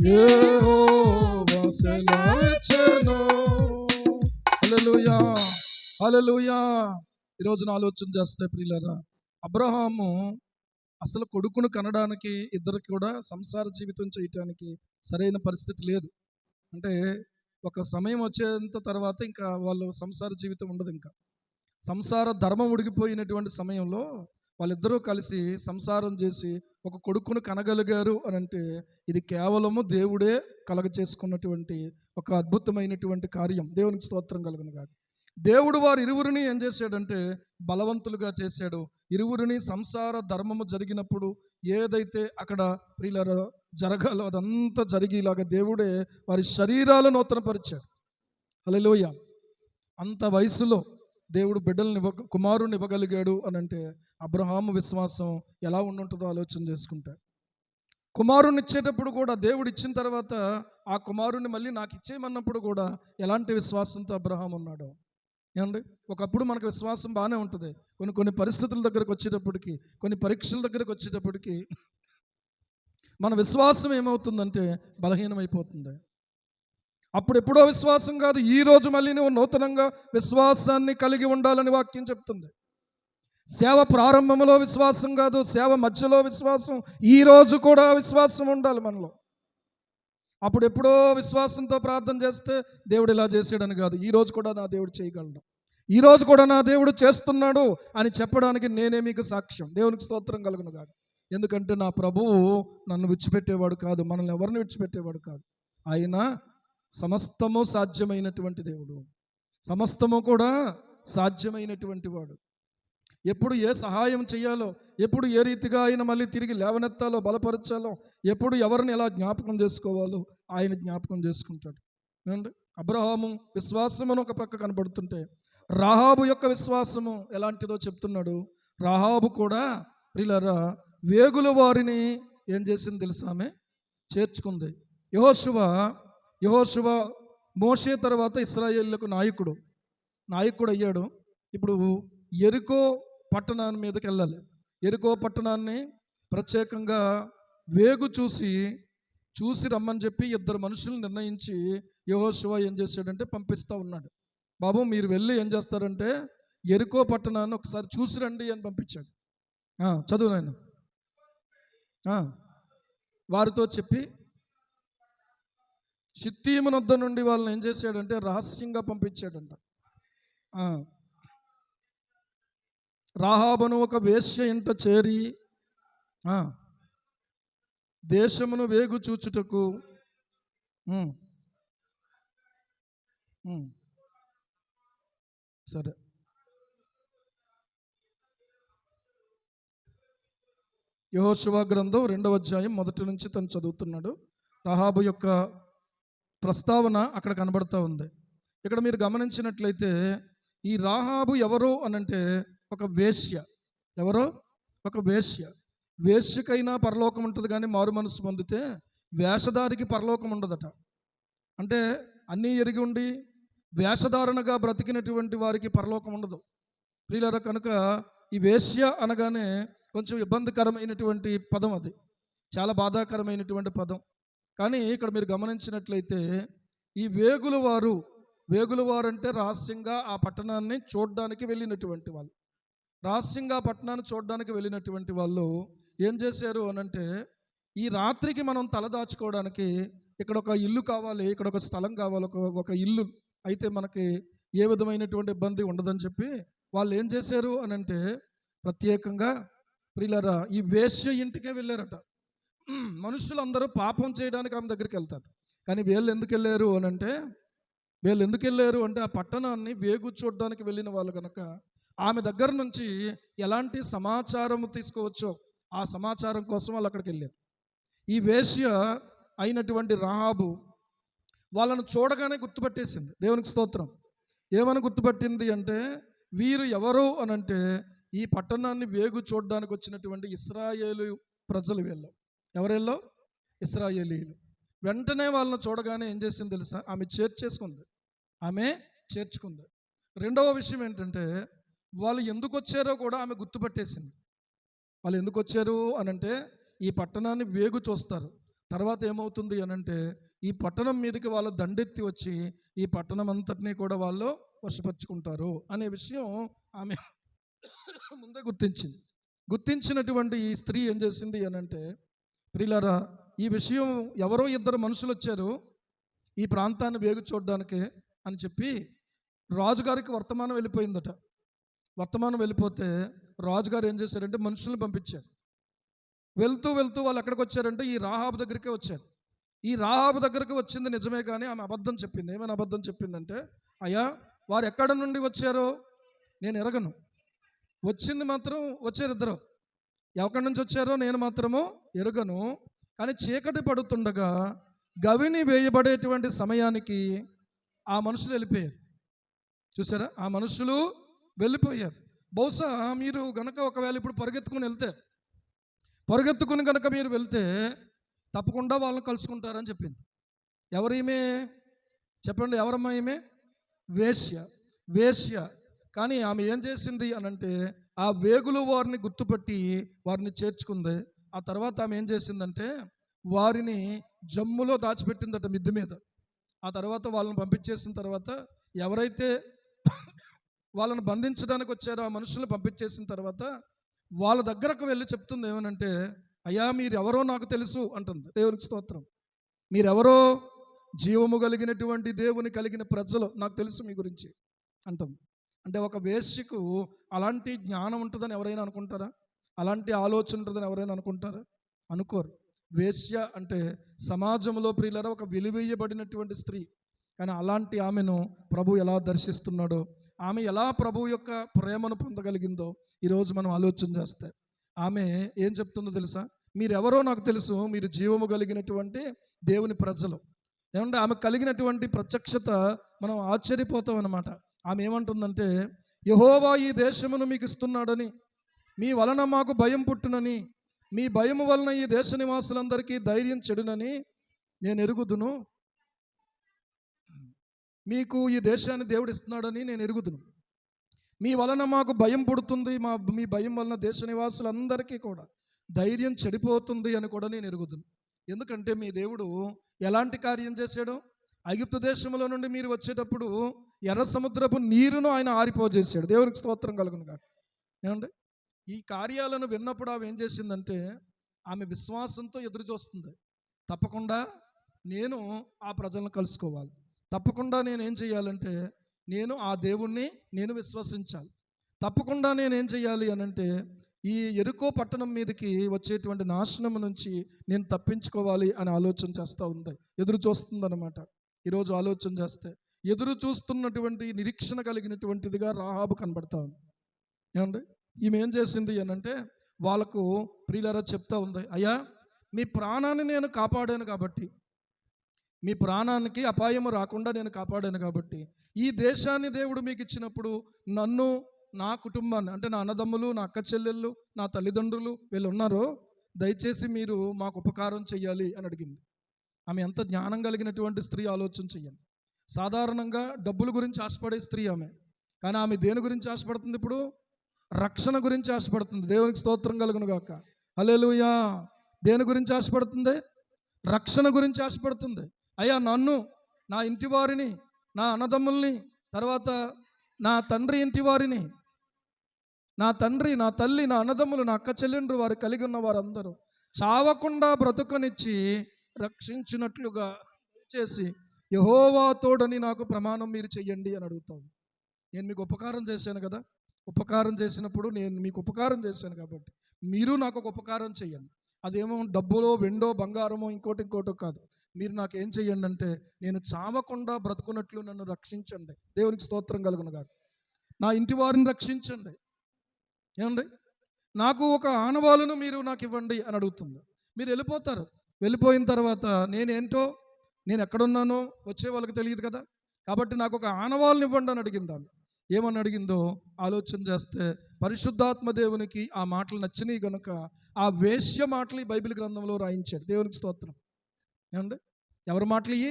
యెహోవా సెలవిచ్చెను. హల్లెలూయా, హల్లెలూయా. ఈరోజున ఆలోచన చేస్తే ప్రియులారా, అబ్రహాము అసలు కొడుకును కనడానికి ఇద్దరికి కూడా సంసార జీవితం చేయటానికి సరైన పరిస్థితి లేదు. అంటే ఒక సమయం వచ్చేంత తర్వాత ఇంకా వాళ్ళు సంసార జీవితం ఉండదు. ఇంకా సంసార ధర్మం ఉడిగిపోయినటువంటి సమయంలో వాళ్ళిద్దరూ కలిసి సంసారం చేసి ఒక కొడుకును కనగలిగారు అని అంటే ఇది కేవలము దేవుడే కలగ చేసుకున్నటువంటి ఒక అద్భుతమైనటువంటి కార్యం. దేవునికి స్తోత్రం కలుగును గాక. దేవుడు వారు ఇరువురిని ఏం చేశాడంటే బలవంతులుగా చేశాడు. ఇరువురిని సంసార ధర్మము జరిగినప్పుడు ఏదైతే అక్కడ ప్రియులారా జరగాలో అదంతా జరిగేలాగా దేవుడే వారి శరీరాలను నూతనపరిచాడు. హల్లెలూయా. అంత వయసులో దేవుడు బిడ్డలను కుమారుని ఇవ్వగలిగాడు అని అంటే అబ్రహాము విశ్వాసం ఎలా ఉండుంటుందో ఆలోచన చేసుకుంటే, కుమారుని ఇచ్చేటప్పుడు కూడా దేవుడు ఇచ్చిన తర్వాత ఆ కుమారుని మళ్ళీ నాకు ఇచ్చేయమన్నప్పుడు కూడా ఎలాంటి విశ్వాసంతో అబ్రహాం ఉన్నాడు. ఏమండి? ఒకప్పుడు మనకు విశ్వాసం బాగానే ఉంటుంది. కొన్ని పరిస్థితుల దగ్గరకు వచ్చేటప్పటికి, కొన్ని పరీక్షల దగ్గరకు వచ్చేటప్పటికి మన విశ్వాసం ఏమవుతుందంటే బలహీనమైపోతుంది. అప్పుడు ఎప్పుడో విశ్వాసం కాదు, ఈరోజు మళ్ళీ నువ్వు నూతనంగా విశ్వాసాన్ని కలిగి ఉండాలని వాక్యం చెప్తుంది. సేవ ప్రారంభంలో విశ్వాసం కాదు, సేవ మధ్యలో విశ్వాసం, ఈరోజు కూడా విశ్వాసం ఉండాలి మనలో. అప్పుడు ఎప్పుడో విశ్వాసంతో ప్రార్థన చేస్తే దేవుడు ఇలా చేసాడని కాదు, ఈరోజు కూడా నా దేవుడు చేయగలడు, ఈరోజు కూడా నా దేవుడు చేస్తున్నాడు అని చెప్పడానికి నేనే మీకు సాక్ష్యం. దేవునికి స్తోత్రం కలుగును కాదు. ఎందుకంటే నా ప్రభువు నన్ను విడిచిపెట్టేవాడు కాదు, మనల్ని ఎవరిని విడిచిపెట్టేవాడు కాదు. ఆయన సమస్తము సాధ్యమైనటువంటి దేవుడు, సమస్తము కూడా సాధ్యమైనటువంటి వాడు. ఎప్పుడు ఏ సహాయం చేయాలో, ఎప్పుడు ఏ రీతిగా ఆయన మళ్ళీ తిరిగి లేవనెత్తాలో, బలపరచాలో, ఎప్పుడు ఎవరిని ఎలా జ్ఞాపకం చేసుకోవాలో ఆయన జ్ఞాపకం చేసుకుంటాడు. ఏమండి? అబ్రహాము విశ్వాసం అని ఒక పక్క కనబడుతుంటే రాహాబు యొక్క విశ్వాసము ఎలాంటిదో చెప్తున్నాడు. రాహాబు కూడా ప్రియులారా వేగుల వారిని ఏం చేసింది తెలుసా? ఆమె చేర్చుకుంది. యెహోషువ మోషే తర్వాత ఇశ్రాయేలులకు నాయకుడు అయ్యాడు. ఇప్పుడు యెరికో పట్టణాన్ని మీదకి వెళ్ళాలి. యెరికో పట్టణాన్ని ప్రత్యేకంగా వేగు చూసి రమ్మని చెప్పి ఇద్దరు మనుషులు నిర్ణయించి యెహోషువ ఏం చేశాడంటే పంపిస్తూ ఉన్నాడు. బాబు మీరు వెళ్ళి ఏం చేస్తారంటే యెరికో పట్టణాన్ని ఒకసారి చూసి రండి అని పంపించాడు. చదువు నాయన. వారితో చెప్పి షిత్తీము నొద్ద నుండి వాళ్ళని ఏం చేశాడంటే రహస్యంగా పంపించాడంట. రాహాబును ఒక వేశ్య ఇంట చేరి దేశమును వేగు చూచుటకు సరే యెహోషువ గ్రంథం 2వ అధ్యాయం మొదటి నుంచి తను చదువుతున్నాడు. రాహాబు యొక్క ప్రస్తావన అక్కడ కనబడుతూ ఉంది. ఇక్కడ మీరు గమనించినట్లయితే ఈ రాహాబు ఎవరు అనంటే ఒక వేశ్య. ఎవరో ఒక వేశ్య. వేశ్యకైనా పరలోకం ఉంటుంది, కానీ మారు మనసు పొందితే వేషధారికి పరలోకం ఉండదట. అంటే అన్నీ ఎరిగి ఉండి వేషధారణగా బ్రతికినటువంటి వారికి పరలోకం ఉండదు ప్రియులారా. కనుక ఈ వేశ్య అనగానే కొంచెం ఇబ్బందికరమైనటువంటి పదం, అది చాలా బాధాకరమైనటువంటి పదం. కానీ ఇక్కడ మీరు గమనించినట్లయితే ఈ వేగుల వారు అంటే రహస్యంగా ఆ పట్టణాన్ని చూడడానికి వెళ్ళినటువంటి వాళ్ళు. రహస్యంగా పట్టణాన్ని చూడడానికి వెళ్ళినటువంటి వాళ్ళు ఏం చేశారు అనంటే, ఈ రాత్రికి మనం తలదాచుకోవడానికి ఇక్కడ ఒక ఇల్లు కావాలి, ఇక్కడ ఒక స్థలం కావాలి, ఒక ఇల్లు అయితే మనకి ఏ విధమైనటువంటి ఇబ్బంది ఉండదని చెప్పి వాళ్ళు ఏం చేశారు అనంటే, ప్రత్యేకంగా ప్రియులారా ఈ వేశ్య ఇంటికే వెళ్ళారట. మనుషులందరూ పాపం చేయడానికి ఆమె దగ్గరికి వెళ్తారు, కానీ వీళ్ళు ఎందుకు వెళ్ళారు అంటే ఆ పట్టణాన్ని వేగు చూడడానికి వెళ్ళిన వాళ్ళు కనుక ఆమె దగ్గర నుంచి ఎలాంటి సమాచారం తీసుకోవచ్చో ఆ సమాచారం కోసం వాళ్ళు అక్కడికి వెళ్ళారు. ఈ వేశ్య అయినటువంటి రాహాబు వాళ్ళను చూడగానే గుర్తుపట్టేసింది. దేవునికి స్తోత్రం. ఏమని గుర్తుపట్టింది అంటే, వీరు ఎవరు అనంటే ఈ పట్టణాన్ని వేగు చూడడానికి వచ్చినటువంటి ఇశ్రాయేలు ప్రజలు. వీళ్ళు ఎవరెల్లో? ఇశ్రాయేలీలు. వెంటనే వాళ్ళని చూడగానే ఏం చేసింది తెలుసా? ఆమె చేర్చుకుంది. రెండవ విషయం ఏంటంటే, వాళ్ళు ఎందుకు వచ్చారో కూడా ఆమె గుర్తుపట్టేసింది. వాళ్ళు ఎందుకు వచ్చారు అనంటే ఈ పట్టణాన్ని వేగు చూస్తారు. తర్వాత ఏమవుతుంది అనంటే ఈ పట్టణం మీదకి వాళ్ళు దండెత్తి వచ్చి ఈ పట్టణం అంతటినీ కూడా వాళ్ళు వశపరుచుకుంటారు అనే విషయం ఆమె ముందే గుర్తించినటువంటి ఈ స్త్రీ ఏం చేసింది అనంటే, ప్రియులారా ఈ విషయం ఎవరో ఇద్దరు మనుషులు వచ్చారు ఈ ప్రాంతాన్ని వేగు చూడడానికి అని చెప్పి రాజుగారికి వర్తమానం వెళ్ళిపోయిందట. వర్తమానం వెళ్ళిపోతే రాజుగారు ఏం చేశారంటే మనుషులను పంపించారు. వెళ్తూ వాళ్ళు ఎక్కడికి వచ్చారంటే ఈ రాహాబు దగ్గరికే వచ్చారు. ఈ రాహాబు దగ్గరికి వచ్చింది నిజమే, కానీ ఆమె అబద్ధం చెప్పింది. ఏమైనా అబద్ధం చెప్పిందంటే, అయ్యా వారు ఎక్కడ నుండి వచ్చారో నేను ఎరగను, వచ్చింది మాత్రం వచ్చారు ఇద్దరు, ఎక్కడి నుంచి వచ్చారో నేను మాత్రము ఎరగను. కానీ చీకటి పడుతుండగా గవిని వేయబడేటువంటి సమయానికి ఆ మనుషులు వెళ్ళిపోయారు. చూసారా? ఆ మనుషులు వెళ్ళిపోయారు. బహుశా మీరు గనక ఒకవేళ ఇప్పుడు పరిగెత్తుకుని కనుక మీరు వెళ్తే తప్పకుండా వాళ్ళని కలుసుకుంటారని చెప్పింది. ఎవరీమే చెప్పండి? ఎవరమ్మా ఈమె? వేశ్య. కానీ ఆమె ఏం చేసింది అనంటే ఆ వేగులు వారిని గుర్తుపట్టి వారిని చేర్చుకుంది. ఆ తర్వాత ఆమె ఏం చేసిందంటే వారిని జమ్ములో దాచిపెట్టిందట, మిద్దె మీద. ఆ తర్వాత వాళ్ళని పంపించేసిన తర్వాత ఎవరైతే వాళ్ళని బంధించడానికి వచ్చారో ఆ మనుషులను పంపించేసిన తర్వాత వాళ్ళ దగ్గరకు వెళ్ళి చెప్తుంది ఏమనంటే, అయ్యా మీరు ఎవరో నాకు తెలుసు అంటుంది. దేవునికి స్తోత్రం. మీరెవరో? జీవము కలిగినటువంటి దేవుని కలిగిన ప్రజలు, నాకు తెలుసు మీ గురించి అంటుంది. అంటే ఒక వేశ్యకు అలాంటి జ్ఞానం ఉంటుందని ఎవరైనా అనుకుంటారా? అలాంటి ఆలోచన ఉంటుందని ఎవరైనా అనుకుంటారా? అనుకోరు. వేశ్య అంటే సమాజంలో ప్రియులారా ఒక వెలివేయబడినటువంటి స్త్రీ. కానీ అలాంటి ఆమెను ప్రభు ఎలా దర్శిస్తున్నాడో, ఆమె ఎలా ప్రభు యొక్క ప్రేమను పొందగలిగిందో ఈరోజు మనం ఆలోచన చేస్తే ఆమె ఏం చెప్తుందో తెలుసా? మీరెవరో నాకు తెలుసు, మీరు జీవము కలిగినటువంటి దేవుని ప్రజలు. ఏమంటే ఆమె కలిగినటువంటి ప్రత్యక్షత మనం ఆశ్చర్యపోతాం అన్నమాట. ఆమె ఏమంటుందంటే, యెహోవా ఈ దేశమును మీకు ఇస్తున్నాడని, మీ వలన మాకు భయం పుట్టునని, మీ భయము వలన ఈ దేశ నివాసులందరికీ ధైర్యం చెడునని నేను ఎరుగుదును. మీకు ఈ దేశాన్ని దేవుడు ఇస్తున్నాడని నేను ఎరుగుదును. మీ వలన మాకు భయం పుడుతుంది, మీ భయం వలన దేశ నివాసులందరికీ కూడా ధైర్యం చెడిపోతుంది అని కూడా నేను ఎరుగుదును. ఎందుకంటే మీ దేవుడు ఎలాంటి కార్యం చేశాడు? ఐగుప్తు దేశంలో నుండి మీరు వచ్చేటప్పుడు ఎర్ర సముద్రపు నీరును ఆయన ఆరిపోజేశాడు. దేవునికి స్తోత్రం కలుగును గాక. ఏమండి? ఈ కార్యాలను విన్నప్పుడు ఆమె ఏం చేసిందంటే ఆమె విశ్వాసంతో ఎదురు చూస్తుంది. తప్పకుండా నేను ఆ ప్రజలను కలుసుకోవాలి, తప్పకుండా నేనేం చేయాలంటే నేను ఆ దేవుణ్ణి నేను విశ్వసించాలి, తప్పకుండా నేనేం చేయాలి అనంటే ఈ యెరికో పట్టణం మీదకి వచ్చేటువంటి నాశనం నుంచి నేను తప్పించుకోవాలి అని ఆలోచన చేస్తూ ఉంది, ఎదురు చూస్తుందన్నమాట. ఈరోజు ఆలోచన చేస్తే ఎదురు చూస్తున్నటువంటి నిరీక్షణ కలిగినటువంటిదిగా రాహాబు కనబడతా ఉంది. ఏమండి? ఈమె ఏం చేసింది అనంటే వాళ్ళకు ప్రియులారా చెప్తా ఉంది, అయ్యా మీ ప్రాణాన్ని నేను కాపాడాను కాబట్టి, మీ ప్రాణానికి అపాయము రాకుండా నేను కాపాడాను కాబట్టి, ఈ దేశాన్ని దేవుడు మీకు ఇచ్చినప్పుడు నన్ను, నా కుటుంబాన్ని, అంటే నా అన్నదమ్ములు, నా అక్క చెల్లెళ్ళు, నా తల్లిదండ్రులు వీళ్ళు ఉన్నారో, దయచేసి మీరు మాకు ఉపకారం చెయ్యాలి అని అడిగింది. ఆమె ఎంత జ్ఞానం కలిగినటువంటి స్త్రీ, ఆలోచన చెయ్యండి. సాధారణంగా డబ్బుల గురించి ఆశపడే స్త్రీ ఆమె, కానీ ఆమె దేని గురించి ఆశపడుతుంది? ఇప్పుడు రక్షణ గురించి ఆశపడుతుంది. దేవునికి స్తోత్రం కలుగును గాక. హల్లెలూయా. దేని గురించి ఆశపడుతుంది? రక్షణ గురించి ఆశపడుతుంది. అయ్యా నన్ను, నా ఇంటి వారిని, నా అన్నదమ్ముల్ని, తర్వాత నా తండ్రి ఇంటి వారిని, నా తండ్రి, నా తల్లి, నా అన్నదమ్ములు, నా అక్క చెల్లెండ్రు, వారు కలిగి ఉన్న వారందరూ చావకుండా బ్రతుకనిచ్చి రక్షించినట్లుగా చేసి యెహోవా తోడని నాకు ప్రమాణం మీరు చెయ్యండి అని అడుగుతాం. నేను మీకు ఉపకారం చేశాను కదా, ఉపకారం చేసినప్పుడు నేను మీకు ఉపకారం చేశాను కాబట్టి మీరు నాకు ఒక ఉపకారం చెయ్యండి. అదేమో డబ్బులో, వెండో, బంగారమో, ఇంకోటో కాదు. మీరు నాకు ఏం చెయ్యండి అంటే, నేను చావకుండా బ్రతుకున్నట్లు నన్ను రక్షించండి. దేవునికి స్తోత్రం కలుగును గాక. నా ఇంటి వారిని రక్షించండి. ఏమండి, నాకు ఒక ఆనవాళ్ళను మీరు నాకు ఇవ్వండి అని అడుగుతుంది. మీరు వెళ్ళిపోతారు. వెళ్ళిపోయిన తర్వాత నేనేంటో, నేను ఎక్కడున్నానో వచ్చే వాళ్ళకి తెలియదు కదా, కాబట్టి నాకు ఒక ఆనవాళ్ళని ఇవ్వండి అని అడిగిందాం. ఏమని అడిగిందో ఆలోచన చేస్తే పరిశుద్ధాత్మ దేవునికి ఆ మాటలు నచ్చినాయి కనుక ఆ వేశ్య మాటలు ఈ బైబిల్ గ్రంథంలో రాయించాడు. దేవునికి స్తోత్రం. ఏమండి, ఎవరి మాటలు? ఈ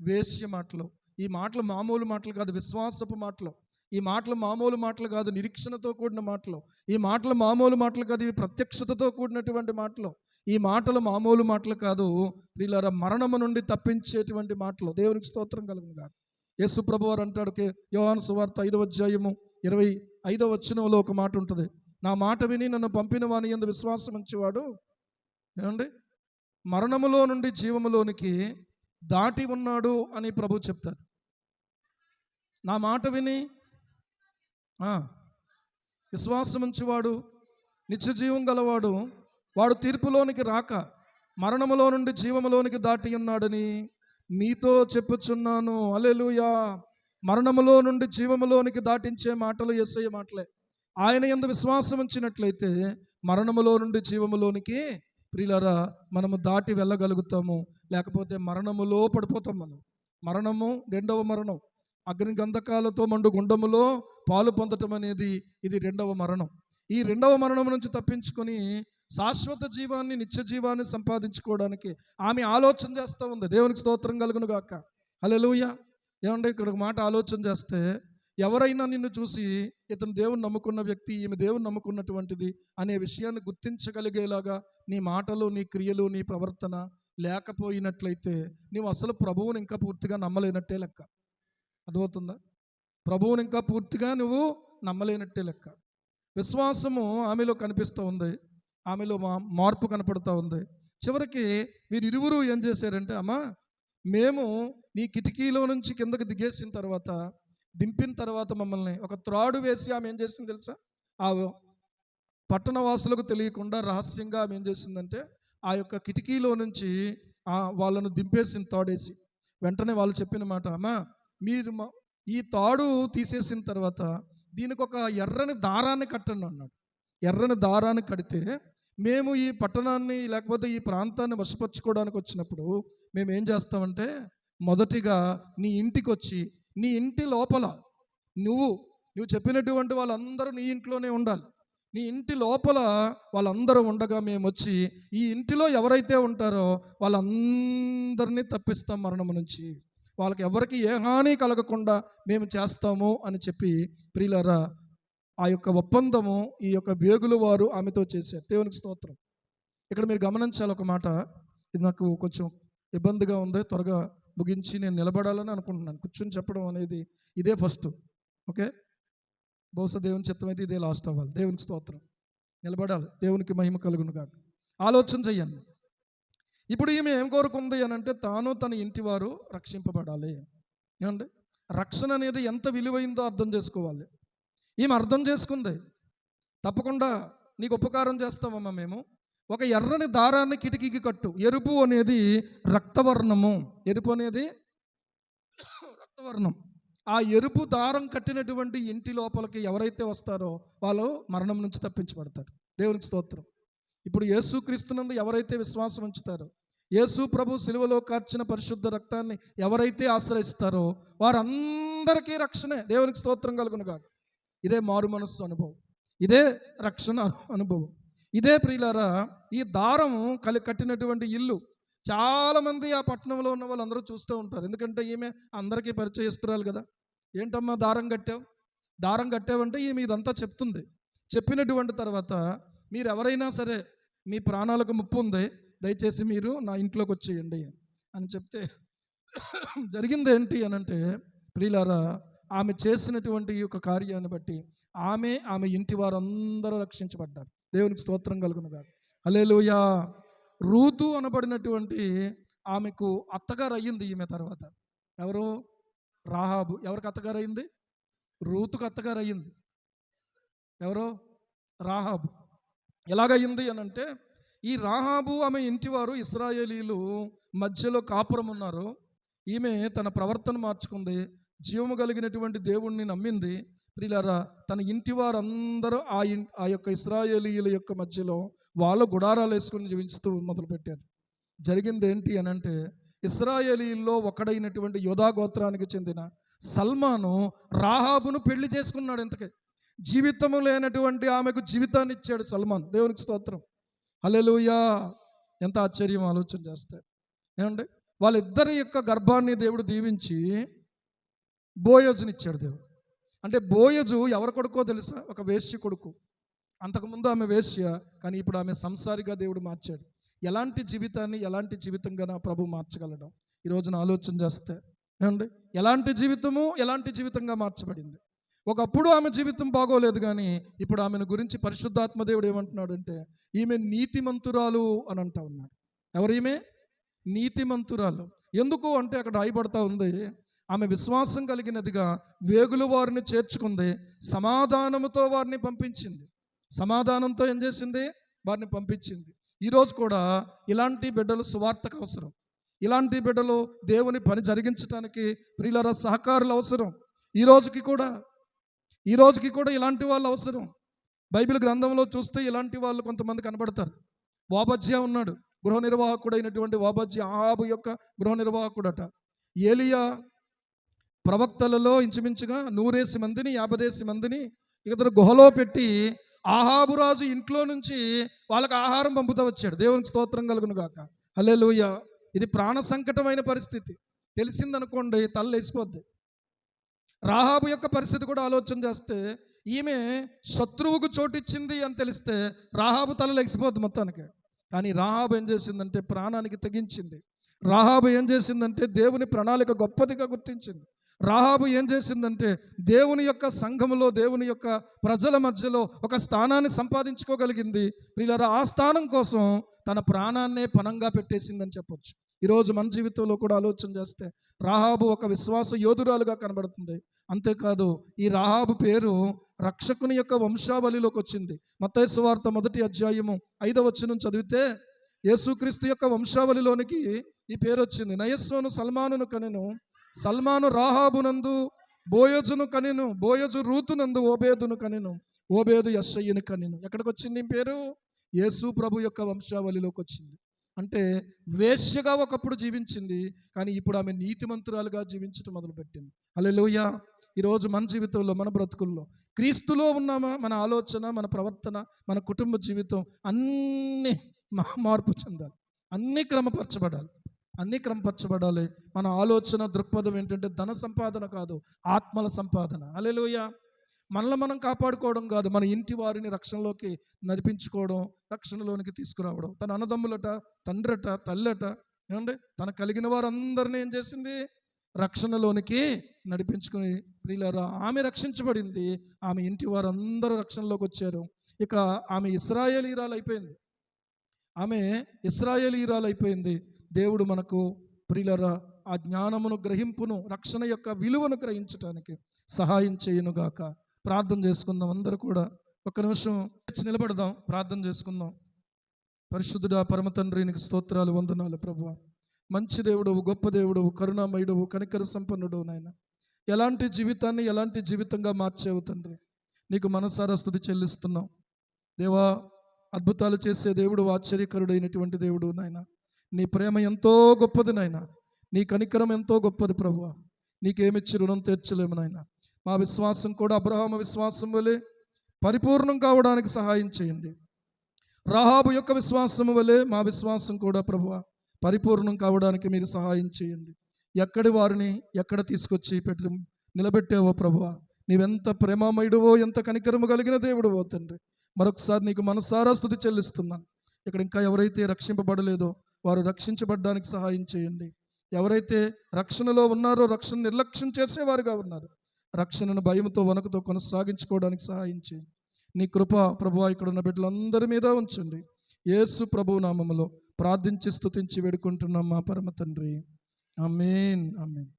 వేశ్య మాటలు. ఈ మాటలు మామూలు మాటలు కాదు, విశ్వాసపు మాటలు. ఈ మాటలు మామూలు మాటలు కాదు, నిరీక్షణతో కూడిన మాటలు. ఈ మాటలు మామూలు మాటలు కాదు, ఇవి ప్రత్యక్షతతో కూడినటువంటి మాటలు. ఈ మాటలు మామూలు మాటలు కాదు ప్రియులారా, మరణము నుండి తప్పించేటువంటి మాటలు. దేవునికి స్తోత్రం కలుగును గాక. యేసు ప్రభువారు అంటాడు, యోహాను సువార్త 5వ అధ్యాయము 25వ వచనంలో ఒక మాట ఉంటుంది, నా మాట విని నన్ను పంపిన వాని యందు విశ్వాసం ఉంచేవాడు ఏమండి మరణములో నుండి జీవములోనికి దాటి ఉన్నాడు అని ప్రభు చెప్తారు. నా మాట విని విశ్వాసం ఉంచేవాడు నిత్య జీవం గలవాడు, వాడు తీర్పులోనికి రాక మరణములో నుండి జీవములోనికి దాటి ఉన్నాడని మీతో చెప్పుచున్నాను. హల్లెలూయా. మరణములో నుండి జీవములోనికి దాటించే మాటలు యేసయ్య మాటలే. ఆయన యందు విశ్వాసం ఉంచినట్లయితే మరణములో నుండి జీవములోనికి ప్రియులారా మనము దాటి వెళ్ళగలుగుతాము, లేకపోతే మరణములో పడిపోతాం. మరణము, రెండవ మరణం, అగ్ని గంధకాలతో మండు గుండములో పాలు పొందటం అనేది ఇది రెండవ మరణం. ఈ రెండవ మరణం నుంచి తప్పించుకొని శాశ్వత జీవాన్ని, నిత్య జీవాన్ని సంపాదించుకోవడానికి ఆమె ఆలోచన చేస్తూ ఉంది. దేవునికి స్తోత్రం కలుగును గాక. హల్లెలూయా. ఏమంటే ఇక్కడ ఒక మాట ఆలోచన చేస్తే, ఎవరైనా నిన్ను చూసి ఇతను దేవుని నమ్ముకున్న వ్యక్తి, ఈమె దేవుని నమ్ముకున్నటువంటిది అనే విషయాన్ని గుర్తించగలిగేలాగా నీ మాటలు, నీ క్రియలు, నీ ప్రవర్తన లేకపోయినట్లయితే నీవు అసలు ప్రభువుని ఇంకా పూర్తిగా నమ్మలేనట్టే లెక్క. అర్థమవుతుందా? ప్రభువుని ఇంకా పూర్తిగా నువ్వు నమ్మలేనట్టే లెక్క. విశ్వాసము ఆమెలో కనిపిస్తూ ఉంది, ఆమెలో మార్పు కనపడుతూ ఉంది. చివరికి వీరిరువురు ఏం చేశారంటే, అమ్మా మేము నీ కిటికీలో నుంచి కిందకి దిగేసిన తర్వాత, దింపిన తర్వాత మమ్మల్ని ఒక త్రాడు వేసి ఆమె ఏం చేసింది తెలుసా? ఆ పట్టణ వాసులకు తెలియకుండా రహస్యంగా ఆమె ఏం చేసిందంటే, ఆ యొక్క కిటికీలో నుంచి వాళ్ళను దింపేసిన తాడేసి. వెంటనే వాళ్ళు చెప్పిన మాట, అమ్మా మీరు ఈ తాడు తీసేసిన తర్వాత దీనికి ఒక ఎర్రని దారాన్ని కట్టండి అన్నాడు. ఎర్రని దారాన్ని కడితే మేము ఈ పట్టణాన్ని, లేకపోతే ఈ ప్రాంతాన్ని వశపరచుకోవడానికి వచ్చినప్పుడు మేము ఏం చేస్తామంటే, మొదటిగా నీ ఇంటికి వచ్చి నీ ఇంటి లోపల నువ్వు చెప్పినటువంటి వాళ్ళందరూ నీ ఇంట్లోనే ఉండాలి. నీ ఇంటి లోపల వాళ్ళందరూ ఉండగా మేము వచ్చి ఈ ఇంటిలో ఎవరైతే ఉంటారో వాళ్ళందరినీ తప్పిస్తాం మరణము నుంచి, వాళ్ళకి ఎవరికి ఏ హాని కలగకుండా మేము చేస్తాము అని చెప్పి ప్రియులారా ఆ యొక్క ఒప్పందము ఈ యొక్క వేగుల వారు ఆమెతో చేశారు. దేవునికి స్తోత్రం. ఇక్కడ మీరు గమనించాలి ఒక మాట, ఇది నాకు కొంచెం ఇబ్బందిగా ఉంది, త్వరగా ముగించి నేను నిలబడాలని అనుకుంటున్నాను. కూర్చొని చెప్పడం అనేది ఇదే ఫస్ట్, ఓకే? బహుశా దేవుని చిత్తం అయితే ఇదే లాస్ట్ అవ్వాలి. దేవునికి స్తోత్రం. నిలబడాలి, దేవునికి మహిమ కలుగును కాక. ఆలోచన చెయ్యండి. ఇప్పుడు ఈమె ఏం కోరుకుంది అని అంటే, తాను తన ఇంటి వారు రక్షింపబడాలి. ఏమండి, రక్షణ అనేది ఎంత విలువైందో అర్థం చేసుకోవాలి. ఈమె అర్థం చేసుకుంది, తప్పకుండా నీకు ఉపకారం చేస్తామమ్మా మేము. ఒక ఎర్రని దారాన్ని కిటికీకి కట్టు. ఎరుపు అనేది రక్తవర్ణము, ఎరుపు అనేది రక్తవర్ణం. ఆ ఎరుపు దారం కట్టినటువంటి ఇంటి లోపలికి ఎవరైతే వస్తారో వాళ్ళు మరణం నుంచి తప్పించబడతారు. దేవునికి స్తోత్రం. ఇప్పుడు యేసుక్రీస్తునందు ఎవరైతే విశ్వాసం ఉంచుతారో, యేసు ప్రభు సిలువలో కార్చిన పరిశుద్ధ రక్తాన్ని ఎవరైతే ఆశ్రయిస్తారో వారందరికీ రక్షణే. దేవునికి స్తోత్రం కలుగును గాక. ఇదే మారు మనస్సు అనుభవం, ఇదే రక్షణ అనుభవం. ఇదే ప్రియులారా ఈ దారం కట్టినటువంటి ఇల్లు. చాలామంది ఆ పట్టణంలో ఉన్న వాళ్ళందరూ చూస్తూ ఉంటారు. ఎందుకంటే ఈమె అందరికీ పరిచయస్తురాలు కదా. ఏంటమ్మా దారం కట్టావు, దారం కట్టావంటే ఈమె ఇదంతా చెప్తుంది. చెప్పినటువంటి తర్వాత మీరు ఎవరైనా సరే మీ ప్రాణాలకు ముప్పు ఉంది, దయచేసి మీరు నా ఇంట్లోకి వచ్చేయండి అని చెప్తే జరిగింది ఏంటి అని అంటే ప్రియులారా, ఆమె చేసినటువంటి ఈ యొక్క కార్యాన్ని బట్టి ఆమె ఇంటి వారందరూ రక్షించబడ్డారు. దేవునికి స్తోత్రం కలుగును గాక. హల్లెలూయా. రూతు అనబడినటువంటి ఆమెకు అత్తగారు అయ్యింది ఈమె తర్వాత. ఎవరు? రాహాబు. ఎవరికి అత్తగారు అయింది? రూతుకు అత్తగారు అయ్యింది. ఎవరో? రాహాబు. ఎలాగయ్యింది అని అంటే ఈ రాహాబు ఆమె ఇంటివారు ఇశ్రాయేలీలు మధ్యలో కాపురం ఉన్నారు. ఈమె తన ప్రవర్తన మార్చుకుంది, జీవము కలిగినటువంటి దేవుణ్ణి నమ్మింది. ప్రియులారా, తన ఇంటి వారందరూ ఆ యొక్క ఇశ్రాయేలీయుల యొక్క మధ్యలో వాళ్ళు గుడారాలు వేసుకుని జీవించుతూ మొదలుపెట్టారు. జరిగింది ఏంటి అని అంటే ఇశ్రాయేలీల్లో ఒకడైనటువంటి యోధా గోత్రానికి చెందిన సల్మాను రాహాబును పెళ్లి చేసుకున్నాడు. ఇంతకే జీవితము లేనటువంటి ఆమెకు జీవితాన్ని ఇచ్చాడు సల్మాన్. దేవునికి స్తోత్రం. హల్లెలూయా. ఎంత ఆశ్చర్యం ఆలోచన చేస్తే. ఏమంటే వాళ్ళిద్దరి యొక్క గర్భాన్ని దేవుడు దీవించి బోయజునిచ్చాడు దేవుడు. అంటే బోయజు ఎవరి కొడుకో తెలుసా? ఒక వేశ్య కొడుకు. అంతకుముందు ఆమె వేశ్య, కానీ ఇప్పుడు ఆమె సంసారిగా దేవుడు మార్చాడు. ఎలాంటి జీవితాన్ని ఎలాంటి జీవితంగా నా ప్రభు మార్చగలడం ఈ రోజున ఆలోచన చేస్తే. ఏమండి ఎలాంటి జీవితము ఎలాంటి జీవితంగా మార్చబడింది. ఒకప్పుడు ఆమె జీవితం బాగోలేదు, కానీ ఇప్పుడు ఆమెను గురించి పరిశుద్ధాత్మ దేవుడు ఏమంటున్నాడు అంటే ఈమె నీతిమంతురాలు అని అంటా ఉన్నాడు. ఎవరీమె? నీతిమంతురాలు. ఎందుకు అంటే అక్కడ రాయబడతా ఉంది, ఆమె విశ్వాసం కలిగినదిగా వేగులు వారిని చేర్చుకుంది, సమాధానముతో వారిని పంపించింది. సమాధానంతో ఏం చేసింది? వారిని పంపించింది. ఈరోజు కూడా ఇలాంటి బిడ్డలు సువార్తకు అవసరం. ఇలాంటి బిడ్డలు దేవుని పని జరిగించడానికి ప్రియులారా సహకారులు అవసరం. ఈ రోజుకి కూడా ఇలాంటి వాళ్ళు అవసరం. బైబిల్ గ్రంథంలో చూస్తే ఇలాంటి వాళ్ళు కొంతమంది కనబడతారు. ఓబద్యా ఉన్నాడు, గృహ నిర్వాహకుడైనటువంటి ఓబద్యా, ఆహాబు యొక్క గృహ నిర్వాహకుడట. ఏలియా ప్రవక్తలలో ఇంచుమించుగా 100 మందిని 50 మందిని ఇతను గుహలో పెట్టి ఆహాబు రాజు ఇంట్లో నుంచి వాళ్ళకి ఆహారం పంపుతూ వచ్చాడు. దేవునికి స్తోత్రం కలుగును గాక. హల్లెలూయా. ఇది ప్రాణ సంకటమైన పరిస్థితి. తెలిసిందనుకోండి తల లేచిపోద్ది. రాహాబు యొక్క పరిస్థితి కూడా ఆలోచన చేస్తే ఈమె శత్రువుకు చోటిచ్చింది అని తెలిస్తే రాహాబు తల లెగిసిపోద్ది మొత్తానికి. కానీ రాహాబు ఏం చేసిందంటే ప్రాణానికి తెగించింది. రాహాబు ఏం చేసిందంటే దేవుని ప్రణాళిక గొప్పదిగా గుర్తించింది. రాహాబు ఏం చేసిందంటే దేవుని యొక్క సంఘములో దేవుని యొక్క ప్రజల మధ్యలో ఒక స్థానాన్ని సంపాదించుకోగలిగింది. ప్రియులారా, ఆ స్థానం కోసం తన ప్రాణాన్నే పణంగా పెట్టేసిందని చెప్పొచ్చు. ఈరోజు మన జీవితంలో కూడా ఆలోచన చేస్తే రాహాబు ఒక విశ్వాస యోధురాలుగా కనబడుతుంది. అంతేకాదు ఈ రాహాబు పేరు రక్షకుని యొక్క వంశావళిలోకి వచ్చింది. మత్తయి సువార్త 1వ అధ్యాయము 5వ వచనం చదివితే యేసుక్రీస్తు యొక్క వంశావళిలోనికి ఈ పేరు వచ్చింది. నయస్సోను సల్మానును కనెను, సల్మాను రాహాబునందు బోయజును కనెను, బోయజు రూతునందు ఓబేదును కనెను, ఓబేదు యెష్షయిని కనెను. ఎక్కడికి వచ్చింది ఈ పేరు? యేసు ప్రభు యొక్క వంశావళిలోకి వచ్చింది. అంటే వేశ్యగా ఒకప్పుడు జీవించింది, కానీ ఇప్పుడు ఆమె నీతిమంతురాలుగా జీవించడం మొదలుపెట్టింది. హల్లెలూయా. ఈరోజు మన జీవితంలో మన బ్రతుకుల్లో క్రీస్తులో ఉన్నామా? మన ఆలోచన, మన ప్రవర్తన, మన కుటుంబ జీవితం అన్నీ మార్పు చెందాలి, అన్నీ క్రమపరచబడాలి. మన ఆలోచన దృక్పథం ఏంటంటే ధన సంపాదన కాదు, ఆత్మల సంపాదన. హల్లెలూయా. మనల్ని మనం కాపాడుకోవడం కాదు, మన ఇంటి వారిని రక్షణలోకి నడిపించుకోవడం, రక్షణలోనికి తీసుకురావడం. తన అన్నదమ్ములట, తండ్రట, తల్లట, ఏమంటే తన కలిగిన వారందరినీ ఏం చేసింది? రక్షణలోనికి నడిపించుకుని. ప్రియులారా, ఆమె రక్షించబడింది, ఆమె ఇంటి వారందరూ రక్షణలోకి వచ్చారు. ఇక ఆమె ఇశ్రాయేలీయురాలు అయిపోయింది. దేవుడు మనకు ప్రియులారా ఆ జ్ఞానమును, గ్రహింపును, రక్షణ యొక్క విలువను గ్రహించడానికి సహాయం చేయునుగాక. ప్రార్థన చేసుకుందాం. అందరూ కూడా ఒక్క నిమిషం నిలబడదాం, ప్రార్థన చేసుకుందాం. పరిశుద్ధుడా, పరమ తండ్రి, నీకు స్తోత్రాలు, వందనాలు ప్రభువా. మంచి దేవుడవు, గొప్ప దేవుడవు, కరుణామయుడవు, కనికర సంపన్నుడవు నాయన. ఎలాంటి జీవితాన్ని ఎలాంటి జీవితంగా మార్చేవు తండ్రి. నీకు మనసారా స్తుతి చెల్లిస్తున్నాం దేవా. అద్భుతాలు చేసే దేవుడు, ఆశ్చర్యకరుడైనటువంటి దేవుడు నాయన. నీ ప్రేమ ఎంతో గొప్పది నాయన. నీ కనికరం ఎంతో గొప్పది ప్రభువా. నీకేమిచ్చి రుణం తీర్చలేము నాయన. మా విశ్వాసం కూడా అబ్రహాము విశ్వాసం వలె పరిపూర్ణం కావడానికి సహాయం చేయండి. రాహాబు యొక్క విశ్వాసం వలె మా విశ్వాసం కూడా ప్రభువా పరిపూర్ణం కావడానికి మీరు సహాయం చేయండి. ఎక్కడి వారిని ఎక్కడ తీసుకొచ్చి నిలబెట్టావో ప్రభువా, నీవెంత ప్రేమమయుడువో, ఎంత కనికరము కలిగిన దేవుడువో తండ్రి. మరొకసారి నీకు మనసారా స్తుతి చెల్లిస్తున్నాను. ఇక్కడ ఇంకా ఎవరైతే రక్షింపబడలేదో వారు రక్షించబడడానికి సహాయం చేయండి. ఎవరైతే రక్షణలో ఉన్నారో రక్షణ నిర్లక్ష్యం చేసేవారుగా ఉన్నారు, రక్షణను భయంతో వణుకుతో కొనసాగించుకోవడానికి సహాయం చేయండి. నీ కృప ప్రభువా ఇక్కడ ఉన్న బిడ్డలందరి మీద ఉంచండి. యేసు ప్రభువు నామములో ప్రార్థించి స్తుతించి వేడుకుంటున్నాం మా పరమ తండ్రి. ఆమేన్, ఆమేన్.